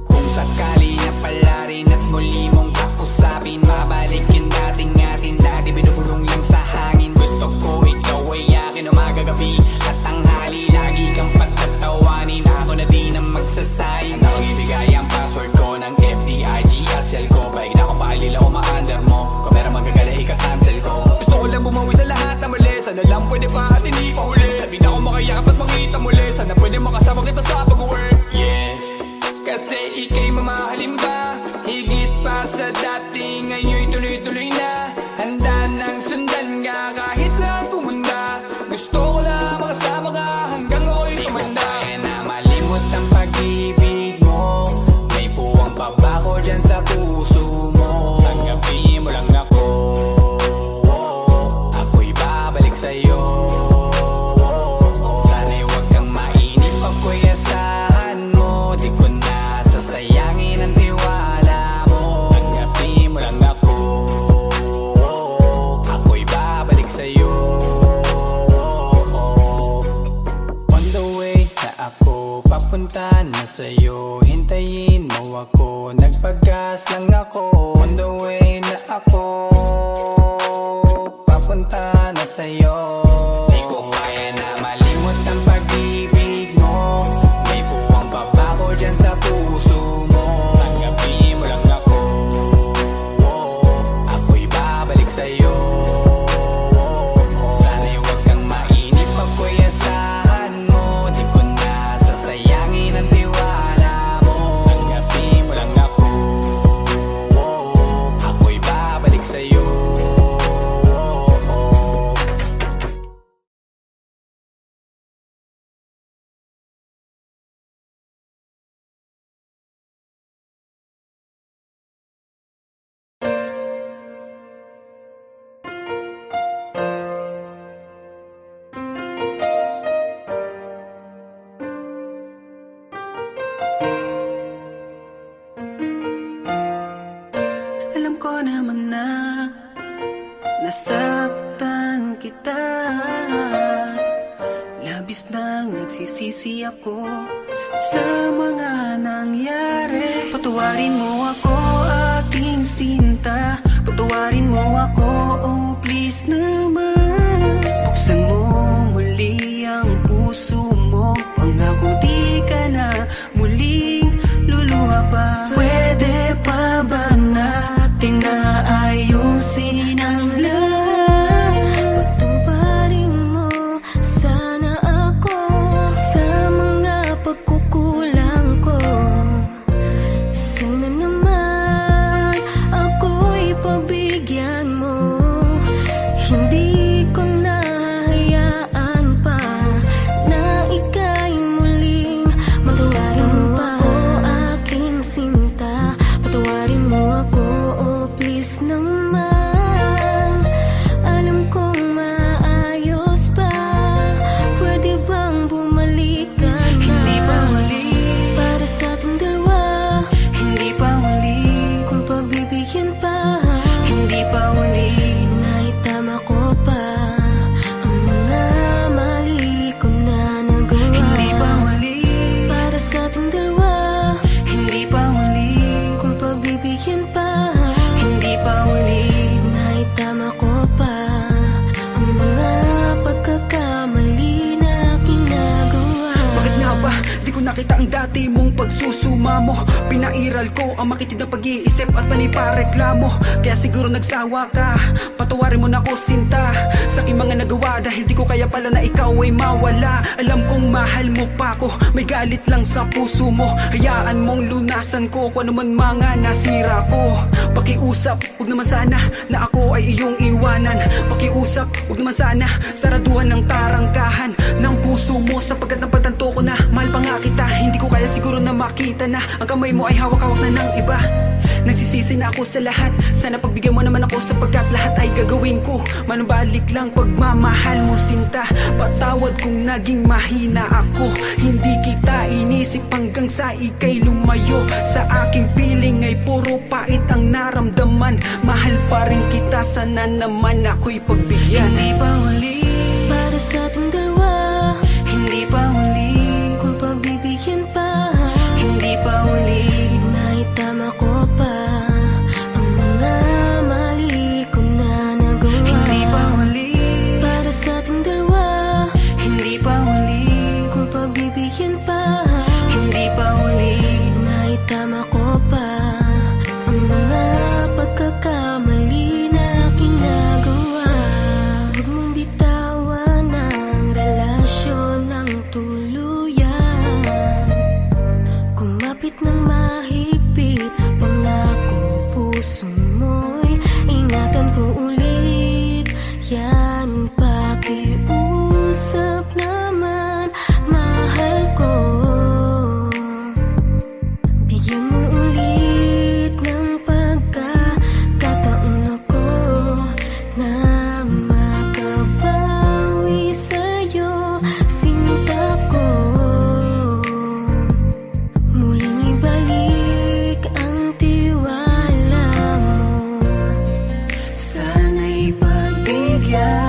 Kung sakali na pala rin at muli mong kausapin, mabalik yung dating atin, dati binubulong lang sa hangin. Gusto ko ikaw ay akin umaga gabi at tanghali, lagi kang patatawanin. Ako na din ang magsasayin, akong ibigay ang password ko ng FBIG at cell ko. Paig na ako paalila o ma-under mo, kung meron magagala ika-cancel ko. Gusto ko lang bumawi sa lahat na mali, sana lang pwede pa at hindi pa huli. Sabi na ako makayakap at makita muli, sana pwede makasama kita sa pag-work. Yes, kasi ika'y mamahalin ba, higit pa sa dati. Ngayon'y tuloy-tuloy na, handa nang sundan Alam ko naman na nasaktan kita. Labis nang nagsisisi ako sa mga nangyari. Patawarin mo ako, aking sinta. Patawarin mo ako, oh please naman. Buksan mo muli ang puso mo. Pangako di ka na muling luluha pa. Pwede pa ba natin na ayusin ang lahat? Patawarin mo sana ako sa mga pagkukulang ko. Sana naman ako'y pagbigyan mo. Hindi ko nahahayaan pa na ika'y muling Patawarin mo ako, aking sinta. Patawarin mo ako, oh please naman. Alam kong maayos pa. Pwede bang bumalik ka na? Hindi pa huli, Para sa ating dalawa, hindi pa huli, kung pagbibigyan pa. hindi pa huli. Naitama ko pa ang mga mali ko na nagawa. Hindi pa huli, Para sa ating dalawa, hindi pa huli, kung pagbibigyan pa. hindi pa huli. Naitama ko pa ang mga pagkakamali na aking nagawa. Bakit nga ba di ko nakita ang dati mong pagsusuma mo? Pinairal ko ang makitid na pag-iisip at panipareklamo. Kaya siguro nagsawa ka. Patawarin mo na ako, sinta, sa aking mga nagawa. Dahil di ko kaya pala na ikaw ay mawala. Alam kong mahal mo pa ako, may galit lang sa puso mo. Hayaan mong lunasan ko kung ano man mga nasira ko. Pakiusap, huwag naman sana na ako ay iyong iwanan. Pakiusap, huwag naman sana saraduhan ng tarangkahan ng puso mo. Sapagkat napatanto ko na mahal pa nga kita. Hindi ko kaya siguro na makita na ang kamay mo ay hawak-hawak na ng iba. Nagsisisi na ako sa lahat. Sana pagbigyan mo naman ako sapagkat lahat ay gagawin ko. Manubalik lang pagmamahal mo, sinta. Patawad kung naging mahina ako. Hindi kita inisip hanggang sa ika'y lumayo. Sa aking piling ay puro pait ang naramdaman. Mahal pa rin kita, sana naman ako'y pagbigyan. Hindi pa huli, Para sa ating dalawa, hindi pa huli, kung pagbibigyan pa. hindi pa huli. Naitama ko pa ang mga mali ko na nagawa. Hindi pa huli, Para sa ating dalawa, hindi pa huli, kung pagbibigyan pa. hindi pa huli. Naitama ko pa ang mga pagkakamali na aking nagawa. Huwag mong bitawan ang relasyon ng tuluyan. Kumapit ng mahigpit, pangako puso mo'y ingatan ko ulit. Yan pakiusap naman, mahal ko. Bigyan mo ulit ng pagkakataon ako na makabawi sa'yo, sinta ko. Muling ibalik ang tiwala mo. Sana'y pagbigyan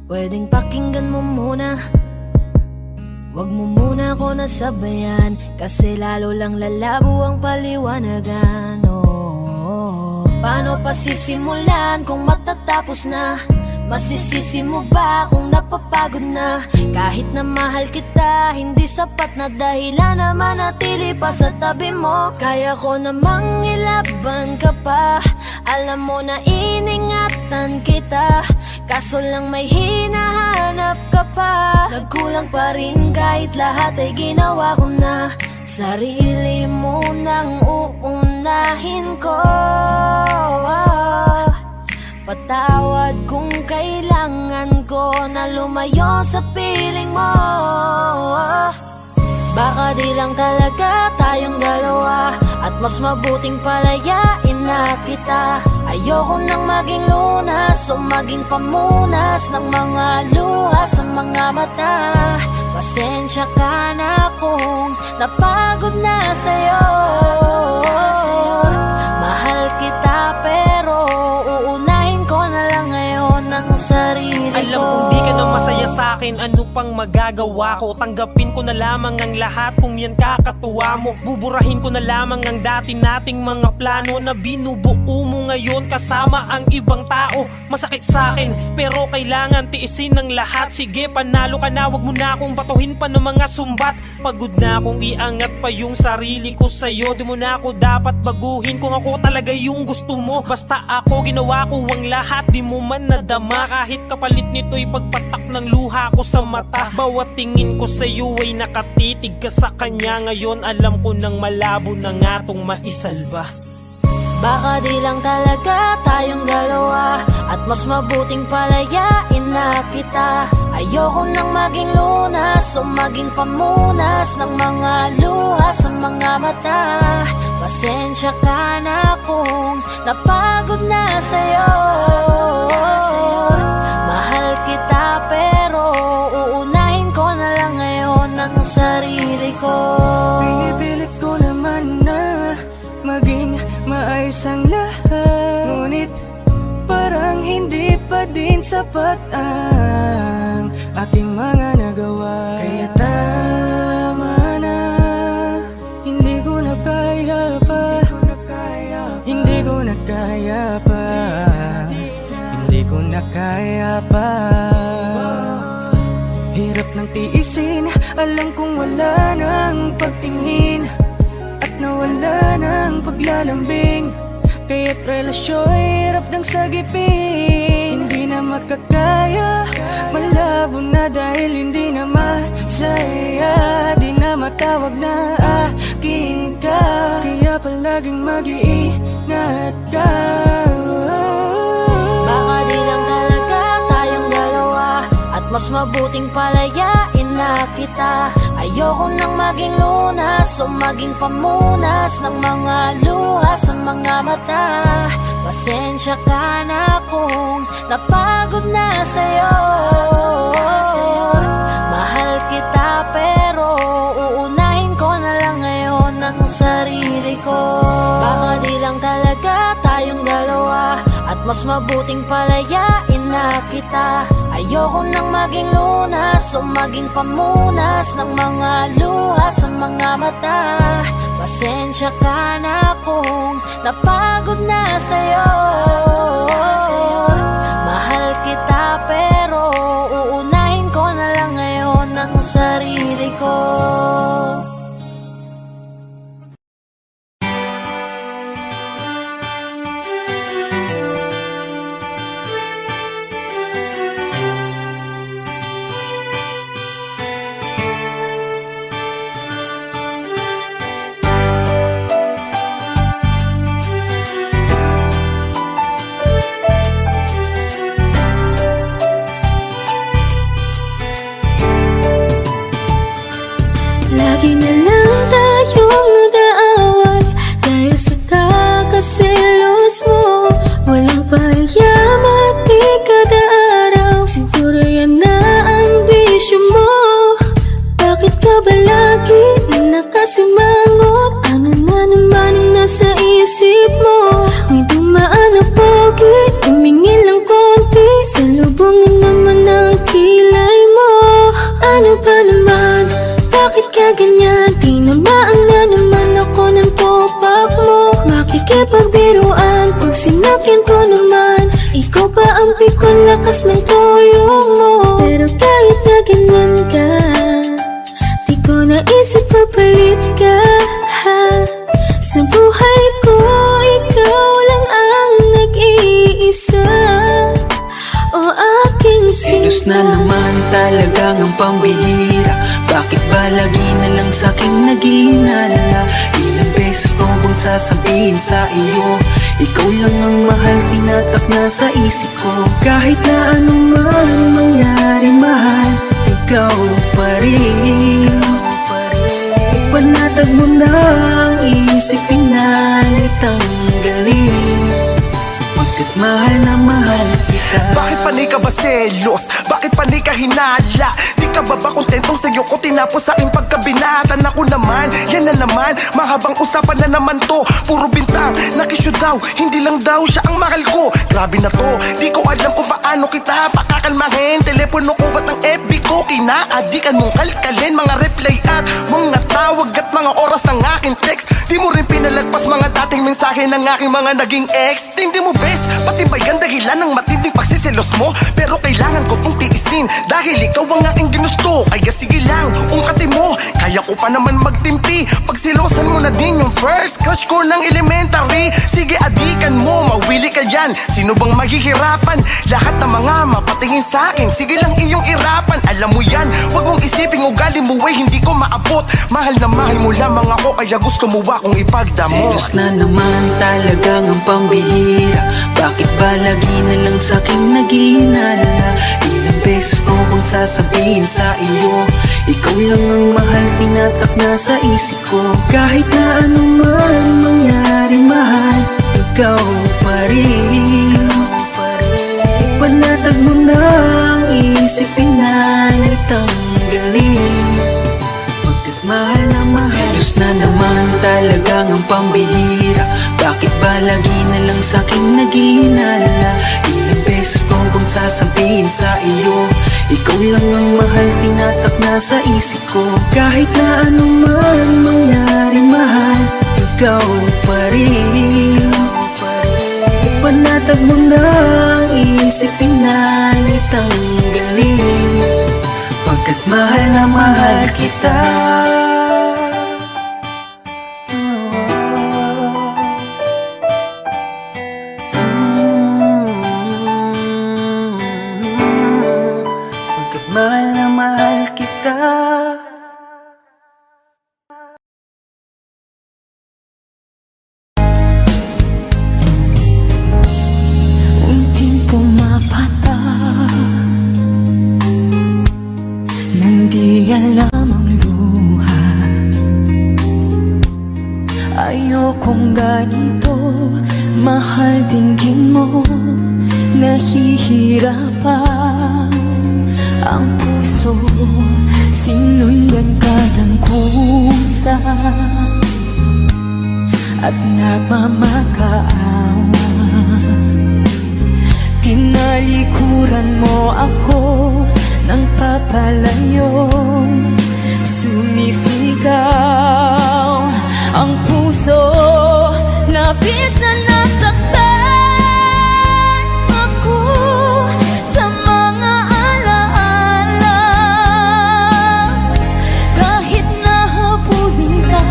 pwedeng pakinggan mo muna. Wag mo muna ako nasabayan, kasi lalo lang lalabo ang paliwanagan. Oh, paano pa sisimulan kung matatapos na? Masisisi mo ba kung napapagod na? Kahit na mahal kita, hindi sapat na dahilan na manatili pa sa tabi mo. Kaya ko namang ilaban ka pa, alam mo na iningatan kita, kaso lang may hinahanap ka pa. Nagkulang pa rin kahit lahat ay ginawa ko na. Sarili mo nang uunahin ko. Patawad kung kailangan ko na lumayo sa piling mo. Baka di lang talaga tayong dalawa, at mas mabuting palayain na kita. Ayoko nang maging lunas o maging pamunas ng mga luha sa mga mata. Pasensya ka na kung napagod na sa'yo. Mahal kita pero uunahin ko na lang ngayon ang sarili ko. Alam kong di ka na masaya sa'kin, ano pang magagawa ko? Tanggapin ko na lamang ang lahat kung yan kakatuwa mo. Buburahin ko na lamang ang dati nating mga plano na binubuo mo ngayon kasama ang ibang tao. Masakit sa'kin pero kailangan tiisin ng lahat. Sige, panalo ka na, wag mo na akong batuhin pa ng mga sumbat. Pagod na akong iangat pa yung sarili ko sa'yo. Di mo na ako dapat baguhin kung ako talaga yung gusto mo. Basta ako ginawa ko ang lahat, di mo man nadama. Kahit kapalit nito'y pagpatak ng luha ko sa mata. Bawat tingin ko sa'yo ay nakatitig ka sa kanya. Ngayon alam ko nang malabo na nga tong maisalba. Baka di lang talaga tayong dalawa, at mas mabuting palayain na kita. Ayoko nang maging lunas o maging pamunas ng mga luha sa mga mata. Pasensya ka na kung napagod na sa'yo. Mahal kita pero uunahin ko na lang ngayon ang sarili ko. Pinipilit ko naman na maging maayos ang lahat, ngunit parang hindi pa din sapat ang aking mga nagawa. Kaya tama na, hindi ko na kaya pa, hindi ko na kaya pa, hindi ko na kaya pa. Hirap ng tiisin, alam kong wala nang pagtingin at nawala ng paglalambing. Kaya't relasyo'y hirap ng sagipin. Hindi na makakaya, malabo na dahil hindi na masaya. Di na matawag na akin ka, kaya palaging mag-iingat ka. Baka di lang talaga tayong dalawa, at mas mabuting palayain na kita. Ayoko nang maging lunas o maging pamunas ng mga luha sa mga mata. Pasensya ka na kung napagod na sa'yo. Mahal kita pero uunahin ko na lang ngayon ang sarili ko. Baka di lang talaga tayong dalawa, at mas mabuting palayain na kita. Ayoko nang maging lunas o maging pamunas ng mga luha sa mga mata. Pasensya ka na kung napagod na sa'yo. Mahal kita pero uunahin ko na lang ngayon ang sarili ko. Ano ba naman? Bakit ka ganyan? Tinamaan na naman ako ng topak mo. Makikipagbiruan pag sinakyan ko naman. Ikaw pa ang pikon, lakas ng tuyong mo. Pero kahit na ganyan ka, di ko naisip papalit ka, ha? Sa buhay ko, ikaw lang ang nag-iisa. O aking Selos na naman talagang ang pambihira. Bakit ba lagi na lang sa'king naghihinala? Ilang beses ko bang sasabihin sa iyo, ikaw lang ang mahal, tinatak na sa isip ko. Kahit na anong man mangyari, mahal, ikaw pa rin. Panatag mo na ang isip, pinalitang galing. Bakit mahal na mahal kita? Bakit panay ka ba selos? Bakit panay ka hinala? Di ka ba kontentong sa'yo ko tinapos sa aking pagkabinatan? Ako naman, yan na naman, mahabang usapan na naman to. Puro bintang, nakisyo daw, hindi lang daw siya ang mahal ko. Grabe na to, di ko alam kung paano kita pakakalmahin. Telepono ko ba't ang FB ko? Kinaadikan mong kalkalin, mga reply at mga tawag at mga oras ng aking text. Di mo rin pinalagpas mga dating mensahe ng aking mga naging ex. Hindi mo best, pati ba yan dahilan ng matinding pagsiselos mo? Pero kailangan ko tong tiisin, dahil ikaw ang aking ginusto. Kaya sige lang, ungkatin mo, kaya ko pa naman magtimpi. Pagsilosan mo na din yung first crush ko ng elementary. Sige adikan mo, mawili ka dyan. Sino bang maghihirapan? Lahat ng mga mapatingin sa akin, sige lang iyong irapan. Alam mo yan, wag mong isipin ugali mo ay hindi ko maabot. Mahal na mahal mo lamang ako, kaya gusto mo akong ipagdamot. Selos na naman talagang ang pambihira. Bakit ba lagi na lang sa'king naghihinala? Ilang beses ko bang sasabihin sa iyo, ikaw lang ang mahal, tinatak na sa isip ko. Kahit na anong man mangyari, mahal, ikaw pa rin. Panatag mo na ang isip, pinalitang galing. Bakit mahal na mahal? Selos na naman talagang ang pambihira. Bakit ba lagi na lang sa'king naghihinala? Ilang beses ko bang sasabihin sa iyo, ikaw lang ang mahal, tinatak na sa isip ko. Kahit na anong man mangyari, mahal, ikaw pa rin. Panatag mo na ang isip, pinalitang galing. Pagkat mahal na mahal kita. Pagkat mahal na mahal kita. Unting pumapata nang di alam ang luha. Ayokong ganito, mahal, dinggin mo. Nahihirapan ang puso, sinundan ka ng kusa at nagmamakaawa. Tinalikuran mo ako ng papalayo, sumisigaw ang puso, labis na nasaktan ako sa mga alaala. Kahit nahabulin ka,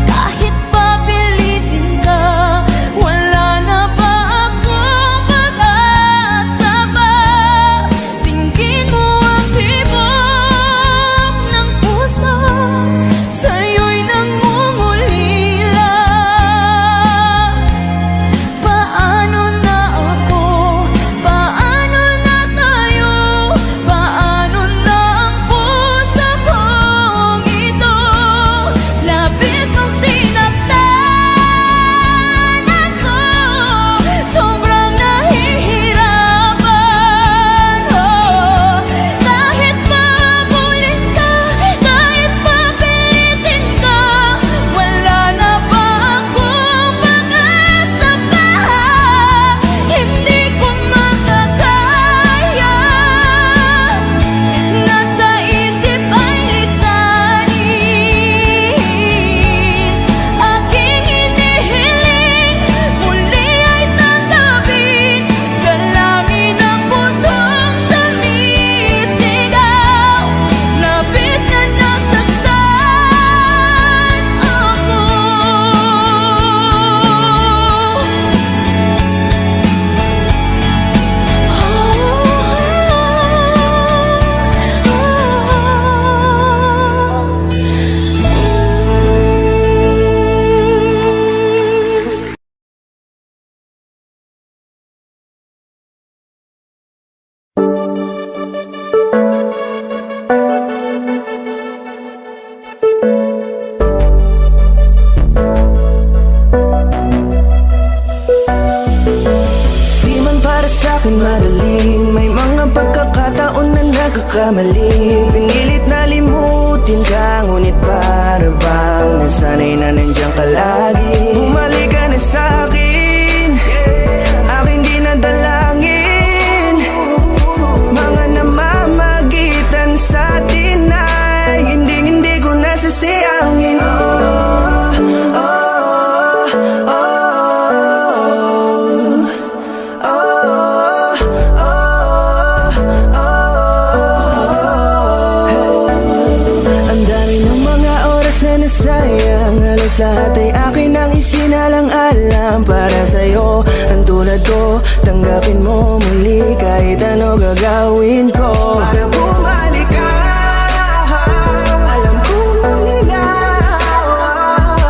kahit papilitin ka, wala na ba akong pag-asa ba? Tingin mo ang tibok nagkakamali. Pinilit na limutin ka, ngunit para bang nasanay na nandiyan ka lagi. Bumalik ka na sa'kin, aking di nadalangin. Mga namamagitan sa atin ay hindi ko nasasayangin. Ang dami ng mga oras na nasayang, halos lahat ay akin ang isinalang-alam para sa'yo. Ang tulad ko, tanggapin mo muli kahit ano gagawin ko para bumalik ka. Alam kong nanginawa,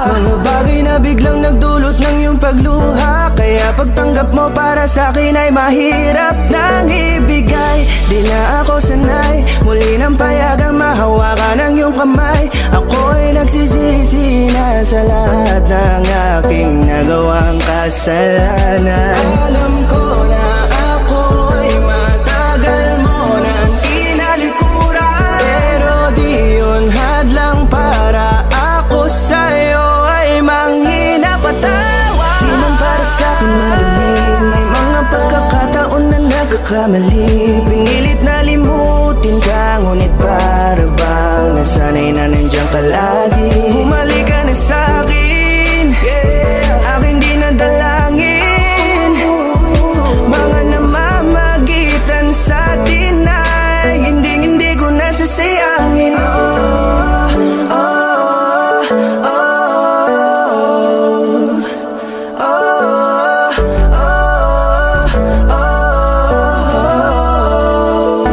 mga bagay na biglang nagdulot ng iyong pagluha. Kaya pagtanggap mo para sa'kin ay mahirap nang ibigay. Di na ako sanay, muli nang payagang mahawakan ang iyong kamay. Ako'y nagsisisi na sa lahat ng aking nagawang kasalanan. Alam ko na ako'y matagal mo nang tinalikuran, pero di yun hadlang para ako sa'yo ay manghina patawa. Di man para sa'kin madali, may mga pagkakataon na nagkakamali. Pinilit na limutin ka, ngunit para bang nasanay na nandiyan ka lagi. Bumalik ka na sa'kin, aking di nadalangin. Mga namamagitan sa atin ay hindi ko nasasayangin.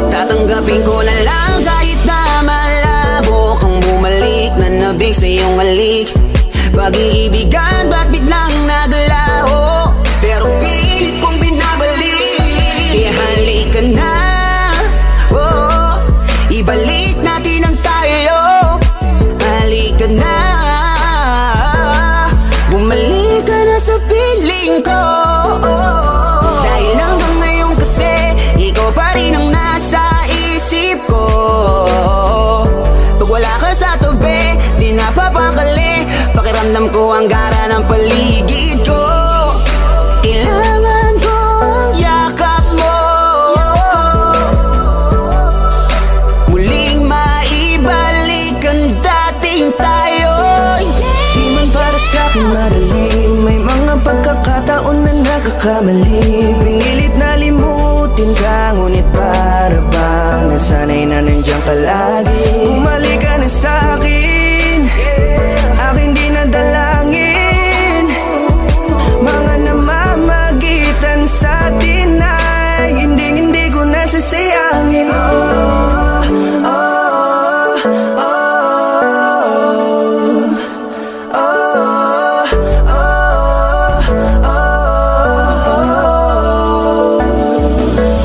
Tatanggapin ko na lang kahit na malabo kang bumalik na nabig sa iyong halik. Pag-iibigan ba't biglang naglaho, pero pilit kong binabalik. Kaya halika na, oh, ibalik natin ang tayo. Halika na, bumalik ka na sa piling ko. Dahil hanggang ngayon kasi ikaw pa rin ang nasa isip ko. Pag wala ka sa tabi, di napapakali. Pakiramdam ko ang gara ng paligid ko. Kailangan ko ang yakap mo, muling maibalik ang dating tayo. Di man para sa'kin madali, may mga pagkakataon na nagkakamali. Pinilit na limutin ka, ngunit para bang nasanay na nandiyan ka lagi. Bumalik ka na sa'kin, aking di nadalangin. Mga namamagitan sa atin ay hindi ko nasasayangin.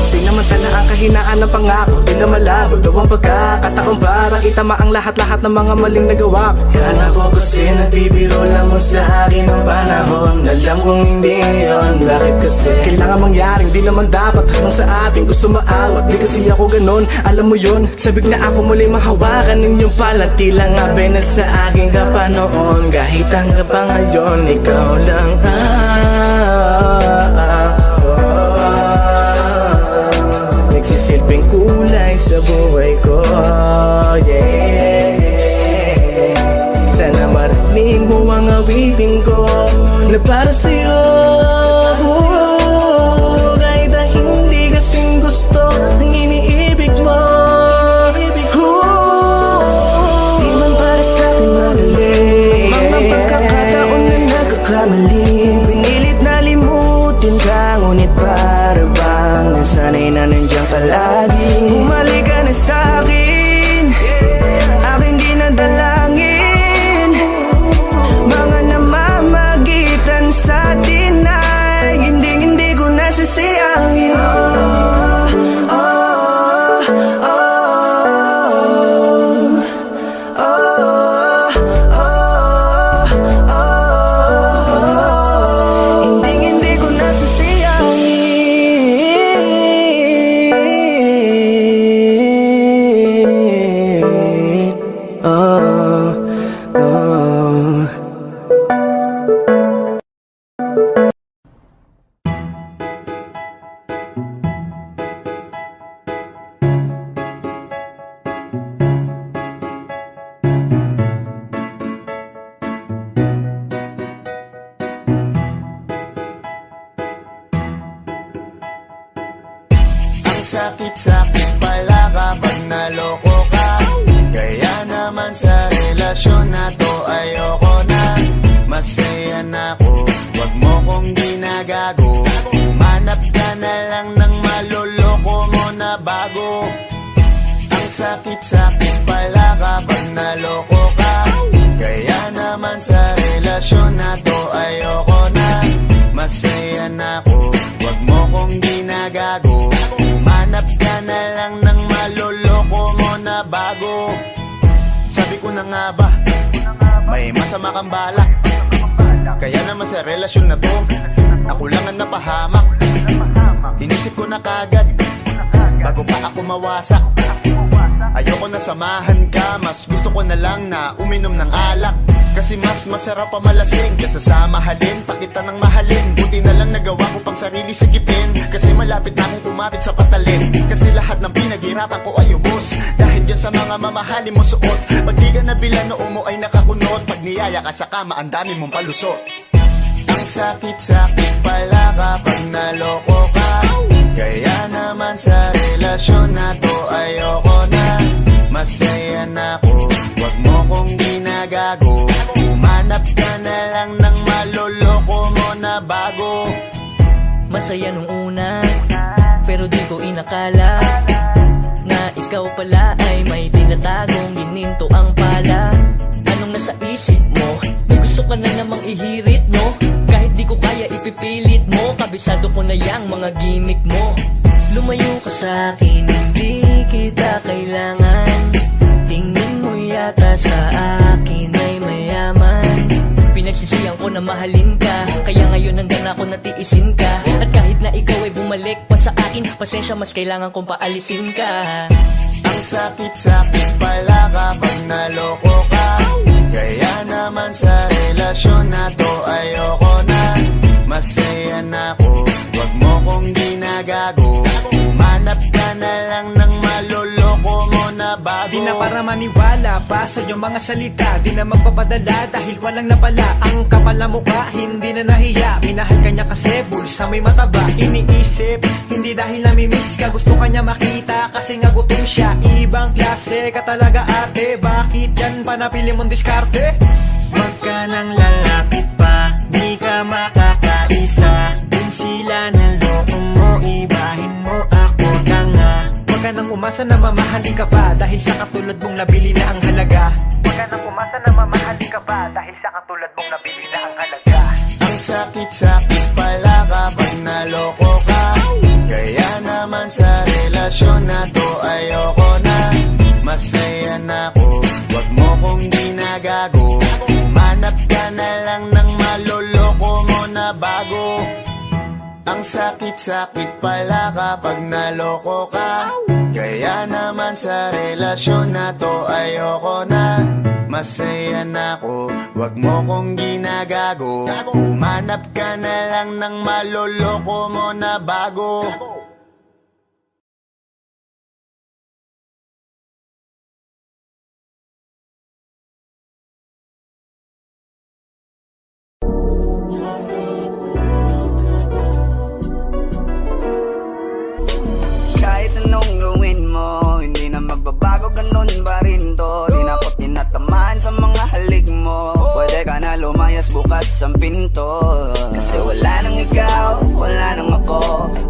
Sinamantala ang kahinaan ng pangako, di na malabo daw ang pagkakataon para itama ang lahat-lahat ng mga maling nagawa ko. Kala ko kasi nagbibiro lang mo sa akin ang panahon. Alam kong hindi yun, bakit kasi kailangan mangyaring di naman dapat hanggang sa atin gusto maawat. Di kasi ako ganon, alam mo yun. Sabik na ako muli mahawakan ninyong pala. Tila nga ba na sa akin ka pa noon. Kahit hanggang pa ngayon, ikaw lang nagsisilbing kulay sa buhay ko, yeah. Sana marinig mo ang awitin ko na para sa'yo, kahit na hindi kasing gusto ng iniibig mo. Di man para sa'kin madali, mga pagkakataon na nagkakamali. Pinilit na limutin ka, ngunit para bang nasanay na nandiyan ka lagi. Bumalik ka na sa'kin, aking di nadalangin. Mga namamagitan sa sakit-sakit pala kapag naloko ka. Kaya naman sa relasyon na to ayoko na. Masaya na ako, wag mo kong ginagago. Manap ka na lang ng maloloko mo na bago. Ang sakit-sakit pala kapag naloko ka. Kaya naman sa relasyon na to ayoko na. Masaya na ako, wag mo kong ginagago. Manap ka na lang ng maloloko mo na bago. Sabi ko na nga ba, may masama kang balak. Kaya naman sa relasyon na to, ako lang ang napahamak. Inisip ko na kagad, bago pa ako mawasak. Ayoko na samahan ka, mas gusto ko na lang na uminom ng alak. Kasi mas masarap pa malasing kesa sa mahalin, pa kita ng mahalin. Buti na lang nagawa ko pang sarili sigipin, kasi malapit na akong umapit sa patalim. Kasi lahat ng pinaghirapan ko ay ubos, dahil dyan sa mga mamahalin mo suot. Pag di ka nabilan noo mo ay nakakunot, pag niyaya ka sa kama ang dami mong palusot. Ang sakit-sakit pala kapag naloko ka. Kaya naman sa relasyon na to ayoko na. Masaya na ako, wag mo kong ginagago. Umanap ka na lang ng maloloko mo na bago. Masaya nung una, pero di ko inakala na ikaw pala ay may tinatagong gininto ang pala. Anong nasa isip mo? May gusto ka na namang ihirit, no? Kahit di ko kaya ipipilit mo, kabisado ko na yang mga gimmick mo. Lumayo ka sa'kin, hindi kita kailangan. Tingin mo yata sa akin ay mayaman. Pinagsisiyang ko na mahalin ka, kaya ngayon hanggang ako natiisin ka. At kahit na ikaw ay bumalik pa sa akin, pasensya mas kailangan kong paalisin ka. Ang sakit-sakit pala kapag naloko ka. Kaya naman sa relasyon na to ayoko na. Masaya na ako, wag mo kong ginagago. Manap ka na lang ng maloloko mo na bago. Di na para maniwala pa sa iyong mga salita, di na magpapadala dahil walang napala. Ang kapal na mukha, hindi na nahiya. Minahal ka niya kasi bulsa may mataba. Iniisip, hindi dahil namimiss ka, gusto ka niya makita kasi nga gutom siya. Ibang klase ka talaga ate, bakit yan pa napili mong diskarte? Wag ka nang lalapit pa, di ka makakaisa. Dun sila naloko mo, ibahin mo ako tanga. Huwag ka nang umasa na mamahalin ka pa, dahil sa katulad mong nabili na ang halaga. Huwag ka nang umasa na mamahalin ka pa, dahil sa katulad mong nabili na ang halaga. Ang sakit-sakit pala kapag naloko ka. Kaya naman sa relasyon na to ayoko na. Masaya na ako, wag mo kong ginagago. Manap ka na lang ng maloloko mo na bago. Ang sakit-sakit pala kapag naloko ka. Kaya naman sa relasyon na to ayoko na. Masaya na ako, wag mo kong ginagago. Umanap ka na lang ng maloloko mo na bago. Kahit anong gawin mo, hindi na magbabago, ganun pa rin to. Di na ako tinatamaan sa mga halik mo. Pwede ka na lumayas bukas ang pinto. Kasi wala nang ikaw, wala nang ako.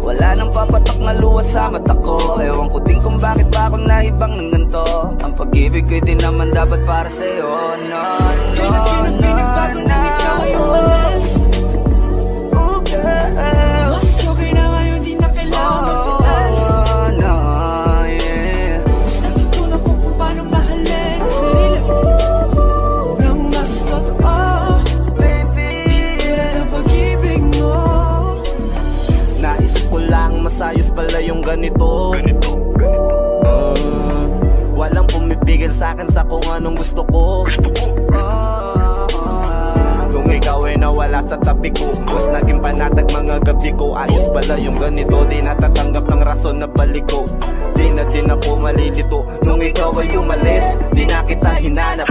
Wala nang papatak na luha sa mata ko. Ewan ko din kung bakit ba ako naibang ng ganito. Ang pag-ibig ko'y di naman dapat para sa'yo. No, no, no, no. Oh girl, Mas okay na ngayon, di na kailangan magtaas. Basta tutunan ko kung paano mahalin ang sarili nang mas totoo. Titira ng pag-ibig mo. Naisip ko lang masayos pala yung ganito. Walang pumipigil sa'kin sa kung anong gusto ko. Kung ikaw ay nawala sa tabi ko, mas naging panatag mga gabi ko. Ayos pala yung ganito, di natatanggap ng rason na balik ko. Di na din ako malilito nung ikaw ay umalis, di na kita hinanap.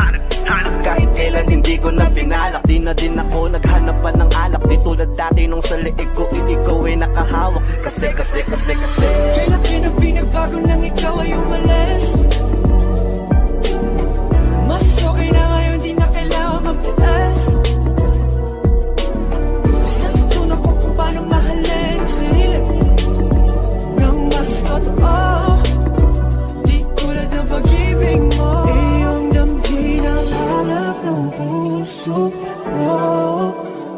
kahit kailan hindi ko na pinalak. Di na din ako naghanap pa ng alak, di tulad dati nung sa liig ko ikaw ay nakahawak. Kasi Kailan pinagbago nang ikaw ay umalis? Mas okay na ngayon, di na kailangan magtiis. Mas natutunan ko kung paano mahalin ang sarili nang mas totoo, di tulad ng pag-ibig mo. Iyong damhin ang hanap ng puso mo,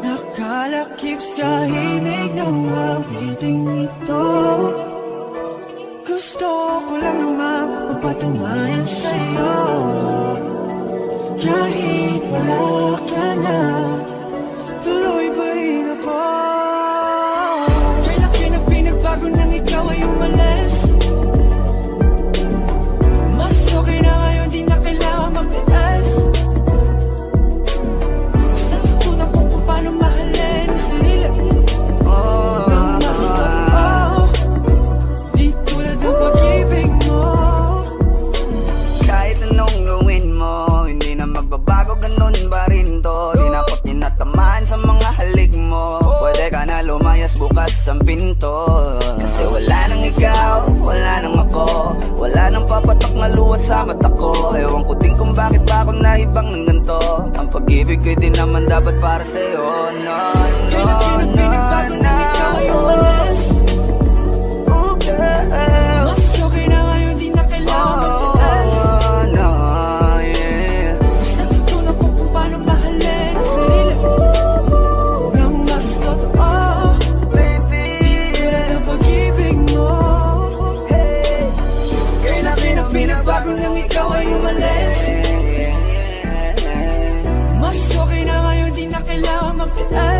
nakalakip sa himig ng awiting ito. Gusto ko lang naman mapatunayan sa'yo, kahit wala ka na, tuloy pa rin ako. Kailan pinagbago nang ikaw ay umalis? Mas okay na ngayon, di na kailangan magtiis. Mas natutunan ko kung paano mahalin ang sarili nang mas totoo, di tulad ng pag-ibig mo. kahit anong gawin mo, hindi na magbabago, ganun pa rin to. Di na ako't tinatamaan sa mga halik mo. Pwede ka na lumayas, bukas ang pinto. Kasi wala nang ikaw, wala nang ako, wala nang papatak na luha sa mata ko. Ewan ko din kung bakit pa ako naibang ng ganito. Ang pag-ibig ko'y di naman dapat para sa'yo. No, Kailan pinagbago nang ikaw ay umalis? Oh, girl. Mas okay na ngayon, di na kailangan magtiis. Oh, no, yeah. Mas natutunan ko kung paano mahalin ang sarili nang mas totoo, Baby, tulad ng pag-ibig mo. Kailan pinagbago nang ikaw ay umalis? Mas okay na ngayon, di na kailangan magtiis.